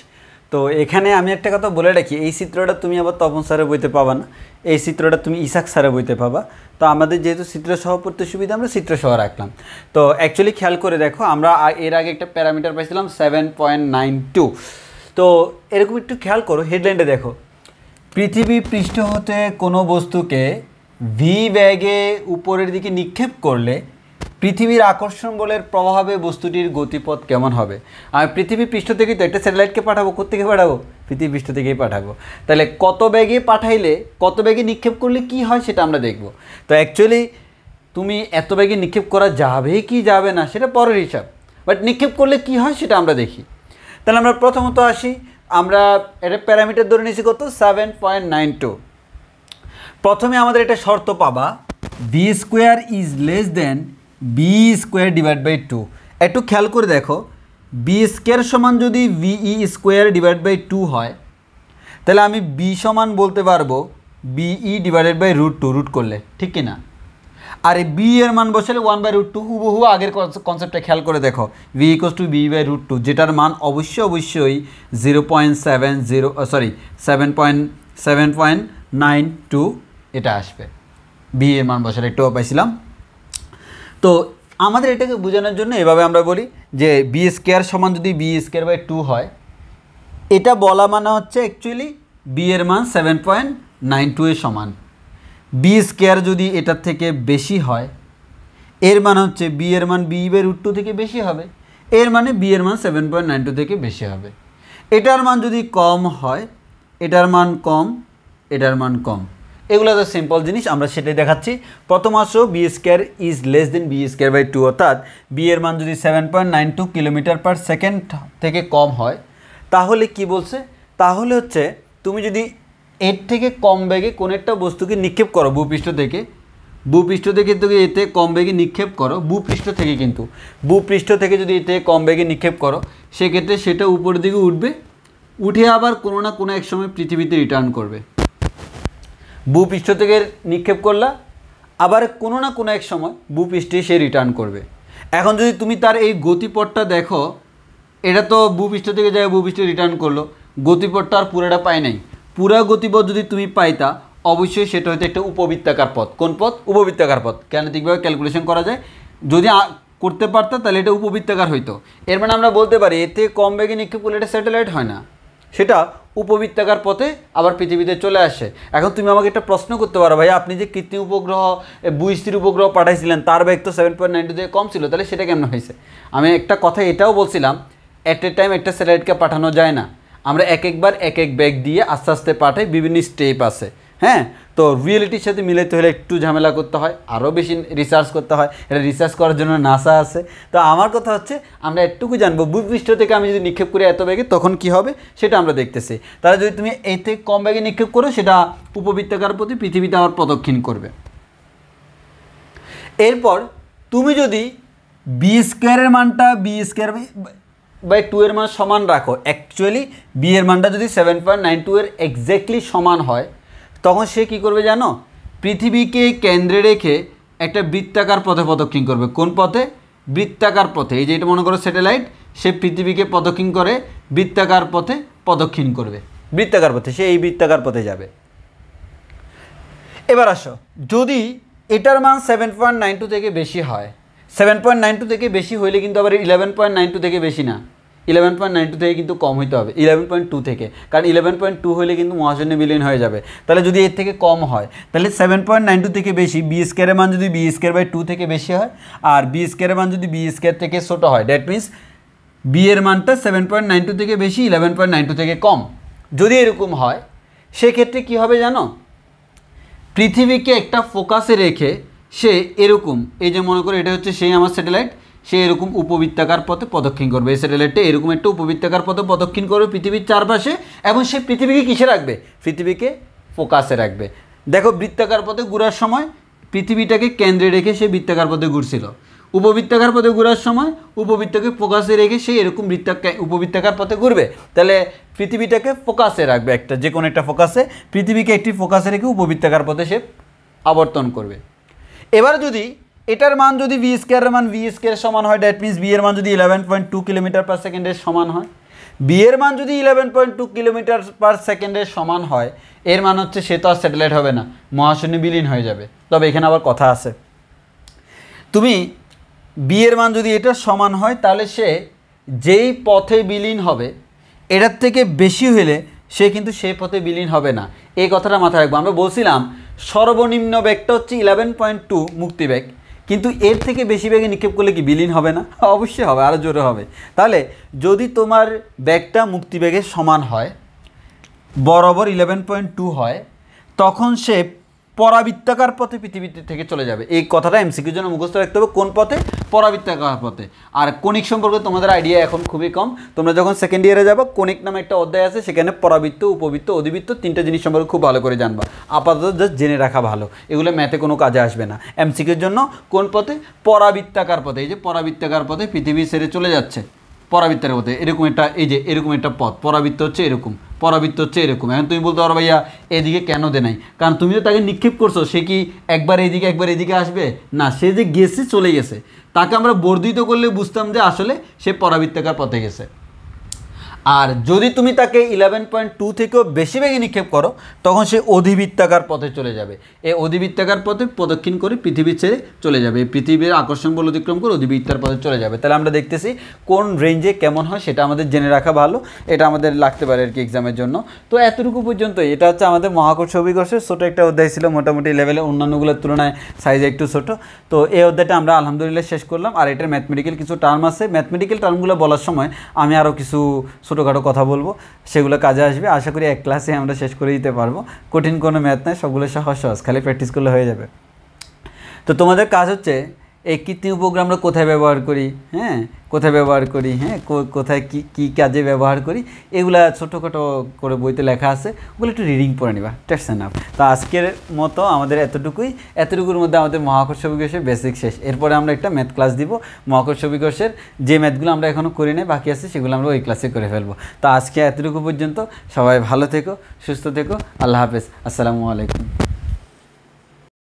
তো এখানে আমি একটা কথা বলে রাখি, এই চিত্রটা তুমি আবার তপন স্যারের বইতে পাবা না, এই চিত্রটা তুমি ইসাক স্যারের বইতে পাবা। তো আমাদের যেহেতু চিত্র সহ পড়তে সুবিধা আমরা চিত্র সহ রাখলাম। তো অ্যাকচুয়ালি খেয়াল করে দেখো, আমরা এর আগে একটা প্যারামিটার পাইছিলাম 7.92। তো এরকম একটু খেয়াল করো, হেডলাইনটা দেখো, পৃথিবী পৃষ্ঠ হতে কোনো বস্তুকে ভি ব্যাগে উপরের দিকে নিক্ষেপ করলে পৃথিবীর আকর্ষণ বলের প্রভাবে বস্তুটির গতিপথ কেমন হবে। আমি পৃথিবী পৃষ্ঠ থেকে তো একটা স্যাটেলাইটকে পাঠাবো, কোত্থেকে পাঠাবো, পৃথিবী পৃষ্ঠ থেকেই পাঠাবো। তাহলে কত ব্যাগে পাঠাইলে, কত ব্যাগে নিক্ষেপ করলে কি হয় সেটা আমরা দেখব। তো অ্যাকচুয়ালি তুমি এত ব্যাগে নিক্ষেপ করা যাবে কি যাবে না সেটা পরের হিসাব, বাট নিক্ষেপ করলে কি হয় সেটা আমরা দেখি। তাহলে আমরা প্রথমত আসি, আমরা এটা প্যারামিটার ধরে নিয়েছি কত, 7.92। প্রথমে আমাদের এটা শর্ত পাবা, V square is less than B square divide by 2। একটু খেয়াল করে দেখো, বি স্কোয়ার সমান যদি ভিই স্কোয়ার ডিভাইড বাই 2 হয়, তাহলে আমি বি সমান বলতে পারবো বিই ডিভাইডেড বাই √2, রুট করলে, ঠিক কি না। আর এই বি এর মান বসালে 1/√2, হুবহু আগের কনসেপ্টটা খেয়াল করে দেখো, V equals to B by √2, যেটার মান অবশ্যই 7.92 এটা আসবে। বি এর মান বসালে একটু পাইছিলাম। তো আমাদের এটাকে বোঝানোর জন্য এভাবে আমরা বলি যে বি স্কোয়ার সমান যদি বি স্কোয়ার বাই 2 হয়, এটা বলা মানে হচ্ছে অ্যাকচুয়ালি বি এর মান 7.92 এর সমান। বি স্কোয়ার যদি এটার থেকে বেশি হয়, এর মানে হচ্ছে বি এর মান বি বাই √2 থেকে বেশি হবে, এর মানে বি এর মান 7.92 থেকে বেশি হবে। এটার মান যদি কম হয়, এটার মান কম, এটার মান কম, এগুলো তো সিম্পল জিনিস, আমরা সেটাই দেখাচ্ছি। প্রথম আসো B square is less than B square by 2, অর্থাৎ বি এর মান যদি 7.92 কিলোমিটার পার সেকেন্ড থেকে কম হয়, তাহলে কি বলছে, তাহলে হচ্ছে তুমি যদি এর থেকে কম বেগে কোনো একটা বস্তুকে নিক্ষেপ করো ভূপৃষ্ঠ থেকে তুমি এতে কম বেগে নিক্ষেপ করো, ভূপৃষ্ঠ থেকে যদি এতে কম বেগে নিক্ষেপ করো, সেক্ষেত্রে সেটা উপরের দিকে উঠবে, উঠে আবার কোনো না কোনো এক সময় পৃথিবীতে রিটার্ন করবে। ভূপৃষ্ঠ থেকে নিক্ষেপ করলা, আবার কোনো না কোনো এক সময় ভূপৃষ্ঠে সে রিটার্ন করবে। এখন যদি তুমি তার এই গতিপথটা দেখো, এটা তো ভূপৃষ্ঠ থেকে যায় ভূপৃষ্ঠে রিটার্ন করলো, গতিপথটা আর পুরোটা পায় নাই। পুরা গতিপথ যদি তুমি পাইতা, অবশ্যই সেটা হয়তো একটা উপবৃত্তাকার পথ। কোন পথ? উপবৃত্তাকার পথ। গাণিতিকভাবে ক্যালকুলেশন করা যায়, যদি করতে পারতা তাহলে এটা উপবৃত্তাকার হইতো। এর মানে আমরা বলতে পারি এতে কম বেগে নিক্ষেপ করলে এটা স্যাটেলাইট হয় না, সেটা উপবৃত্তাকার পথে আবার পৃথিবীতে চলে আসে। এখন তুমি আমাকে একটা প্রশ্ন করতে পারো, ভাই আপনি যে কৃত্রিম উপগ্রহ ভূস্থির উপগ্রহ পাঠাইছিলেন তার বেগ তো 7.92 থেকে কম ছিল, তাহলে সেটা কেমন হয়েছে? আমি একটা কথা এটাও বলছিলাম, অ্যাট এ টাইম একটা স্যাটেলাইটকে পাঠানো যায় না, আমরা একবার এক বেগ দিয়ে আস্তে আস্তে পাঠাই, বিভিন্ন স্টেপ আছে। হ্যাঁ, তো রিয়েলিটির সাথে মিলাইতে হলে একটু ঝামেলা করতে হয়, আরও বেশি রিসার্চ করতে হয়, এটা রিসার্চ করার জন্য নাসা আছে। তো আমার কথা হচ্ছে আমরা একটুকু জানবো ভূপৃষ্ঠ থেকে আমি যদি নিক্ষেপ করি এত বেগে তখন কি হবে সেটা আমরা দেখতেছি। তাহলে যদি তুমি এতে কম বেগে নিক্ষেপ করো সেটা উপবৃত্তাকার পথে পৃথিবীতে আবার প্রদক্ষিণ করবে। এরপর তুমি যদি বি স্কোয়ারের মানটা বি² এর মান সমান রাখো, অ্যাকচুয়ালি বি এর মানটা যদি 7.92 এর এক্স্যাক্টলি সমান হয়, তখন সে কী করবে জানো? পৃথিবীকে কেন্দ্রে রেখে একটা বৃত্তাকার পথে প্রদক্ষিণ করবে। কোন পথে? বৃত্তাকার পথে। এই যে এটা মনে করো স্যাটেলাইট, সে পৃথিবীকে প্রদক্ষিণ করে বৃত্তাকার পথে প্রদক্ষিণ করবে, বৃত্তাকার পথে, সে এই বৃত্তাকার পথে যাবে। এবার আসো, যদি এটার মান 7.92 থেকে বেশি হয়, 7.92 থেকে বেশি হইলে কিন্তু আবার 11.92 থেকে বেশি না, 11.92 থেকে কিন্তু কম হইতে হবে, 11.2 থেকে, কারণ 11.2 হইলে কিন্তু মহাশূন্য বিলীন হয়ে যাবে। তাহলে যদি এর থেকে কম হয় তাহলে 7.92 থেকে বেশি, বি² মান যদি বি²/2 থেকে বেশি হয় আর বি² মান যদি বি² থেকে ছোটো হয়, দ্যাট মিনস বি এর মানটা 7.92 থেকে বেশি, 11.92 থেকে কম। যদি এরকম হয় সেক্ষেত্রে কী হবে জানো? পৃথিবীকে একটা ফোকাসে রেখে সে এরকম, এই যে মনে করো এটা হচ্ছে সেই আমার স্যাটেলাইট, সে এরকম উপবৃত্তাকার পথে প্রদক্ষিণ করবে। এই স্যাটেলাইটটা এরকম একটা উপবৃত্তাকার পথে প্রদক্ষিণ করবে পৃথিবীর চারপাশে, এবং সে পৃথিবীকে কিসে রাখবে? পৃথিবীকে ফোকাসে রাখবে। দেখো বৃত্তাকার পথে ঘোরার সময় পৃথিবীটাকে কেন্দ্রে রেখে সে বৃত্তাকার পথে ঘুরছিল, উপবৃত্তাকার পথে ঘোরার সময় উপবৃত্তকে ফোকাসে রেখে সে এরকম উপবৃত্তাকার পথে ঘুরবে। তাহলে পৃথিবীটাকে ফোকাসে রাখবে, একটা যে কোনো একটা ফোকাসে, পৃথিবীকে একটি ফোকাসে রেখে উপবৃত্তাকার পথে সে আবর্তন করবে। এবার যদি এটার মান যদি বি² এর মান বি² সমান হয়, দ্যাট মিনস বি এর মান যদি 11.2 কিলোমিটার/সেকেন্ডের সমান হয়, বি এর মান যদি 11.2 কিলোমিটার/সেকেন্ডের সমান হয়, এর মান হচ্ছে সে তো আর স্যাটেলাইট হবে না, মহাশূন্যে বিলীন হয়ে যাবে। তবে এখানে আবার কথা আছে, তুমি বি এর মান যদি এটার সমান হয় তাহলে সে যেই পথে বিলীন হবে এটার থেকে বেশি হলে সে কিন্তু সেই পথে বিলীন হবে না, এই কথাটা মাথায় রাখবো। আমরা বলছিলাম সর্বনিম্ন বেগটা হচ্ছে 11.2 মুক্তিবেগ, কিন্তু এর থেকে বেশি বেগে নিক্ষেপ করলে কি বিলীন হবে না? অবশ্যই হবে, আরও জোরে হবে। তাহলে যদি তোমার বেগটা মুক্তিবেগের সমান হয়, বরাবর 11.2 হয়, তখন সে পরাবৃত্তাকার পথে পৃথিবীতে থেকে চলে যাবে। এই কথাটা এমসিকিউর জন্য মুখস্থ রাখতে হবে, কোন পথে? পরাবৃত্তাকার পথে। আর কণিক সম্পর্কে তোমাদের আইডিয়া এখন খুবই কম, তোমরা যখন সেকেন্ড ইয়ারে যাবো কণিক নামে একটা অধ্যায় আছে, সেখানে পরাবৃত্ত, উপবৃত্ত, অধিবৃত্ত তিনটা জিনিস সম্পর্কে খুব ভালো করে জানবা। আপাতত জাস্ট জেনে রাখা ভালো, এগুলো ম্যাথে কোনো কাজে আসবে না। এমসিকিউর জন্য কোন পথে? পরাবৃত্তাকার পথে। এই যে পরাবৃত্তাকার পথে পৃথিবী ছেড়ে চলে যাচ্ছে, পরাবৃত্তের পথে এরকম একটা, এই যে এরকম একটা পথ, পরাবৃত্ত হচ্ছে এরকম, পরাবৃত্ত হচ্ছে এরকম। এখন তুমি বলতে পারো ভাইয়া এদিকে কেন দে নাই? কারণ তুমি তো তাকে নিক্ষেপ করছো, সে কি একবার এইদিকে একবার এদিকে আসবে না, সে যে গেছে চলে গেছে, তাকে আমরা বর্ধিত করলে বুঝতাম যে আসলে সে পরাবৃত্তাকার পথে গেছে। আর যদি তুমি তাকে 11.2 থেকেও বেশি বেগে নিক্ষেপ করো তখন সে অধিবৃত্তাকার পথে চলে যাবে। এই অধিবৃত্তাকার পথে প্রদক্ষিণ করে পৃথিবী ছেড়ে চলে যাবে, পৃথিবীর আকর্ষণ বল অতিক্রম করে অধিবৃত্তার পথে চলে যাবে। তাহলে আমরা দেখতেছি কোন রেঞ্জে কেমন হয় সেটা আমাদের জেনে রাখা ভালো, এটা আমাদের লাগতে পারে আর কি এক্সামের জন্য। তো এতটুকু পর্যন্তই, এটা হচ্ছে আমাদের মহাকর্ষ অভিকর্ষের ছোটো একটা অধ্যায় ছিল, মোটামুটি লেভেলে অন্যান্যগুলোর তুলনায় সাইজে একটু ছোটো। তো এই অধ্যায়টা আমরা আলহামদুলিল্লাহ শেষ করলাম। আর এটার ম্যাথমেটিক্যাল কিছু টার্ম আছে, ম্যাথমেটিক্যাল টার্মগুলো বলার সময় আমি আরও কিছু ছোটোখাটো কথা বলবো, সেগুলো কাজে আসবে। আশা করি এক ক্লাসে আমরা শেষ করে দিতে পারবো, কঠিন কোনো ম্যাথ নয়, সবগুলো সহজ সহজ, খালি প্র্যাকটিস করলে হয়ে যাবে। তো তোমাদের কাজ হচ্ছে এই কৃত্রিম উপগ্রহ আমরা কোথায় ব্যবহার করি, হ্যাঁ কোথায় ব্যবহার করি, হ্যাঁ কোথায় কী কাজে ব্যবহার করি, এগুলা ছোটোখাটো করে বইতে লেখা আছে, ওগুলো একটু রিডিং পড়ে নিবা, টেস্ট এনাফ। তো আজকের মতো আমাদের এতটুকুর মধ্যে আমাদের মহাকর্ষ অভিকর্ষের বেসিক শেষ। এরপরে আমরা একটা ম্যাথ ক্লাস দিব, মহাকর্ষ অভিকর্ষের যে ম্যাথগুলো আমরা এখনও করি নাই বাকি আছে সেগুলো আমরা ওই ক্লাসে করে ফেলবো। তো আজকে এতটুকু পর্যন্ত, সবাই ভালো থেকো, সুস্থ থেকো, আল্লাহ হাফেজ, আসসালামু আলাইকুম।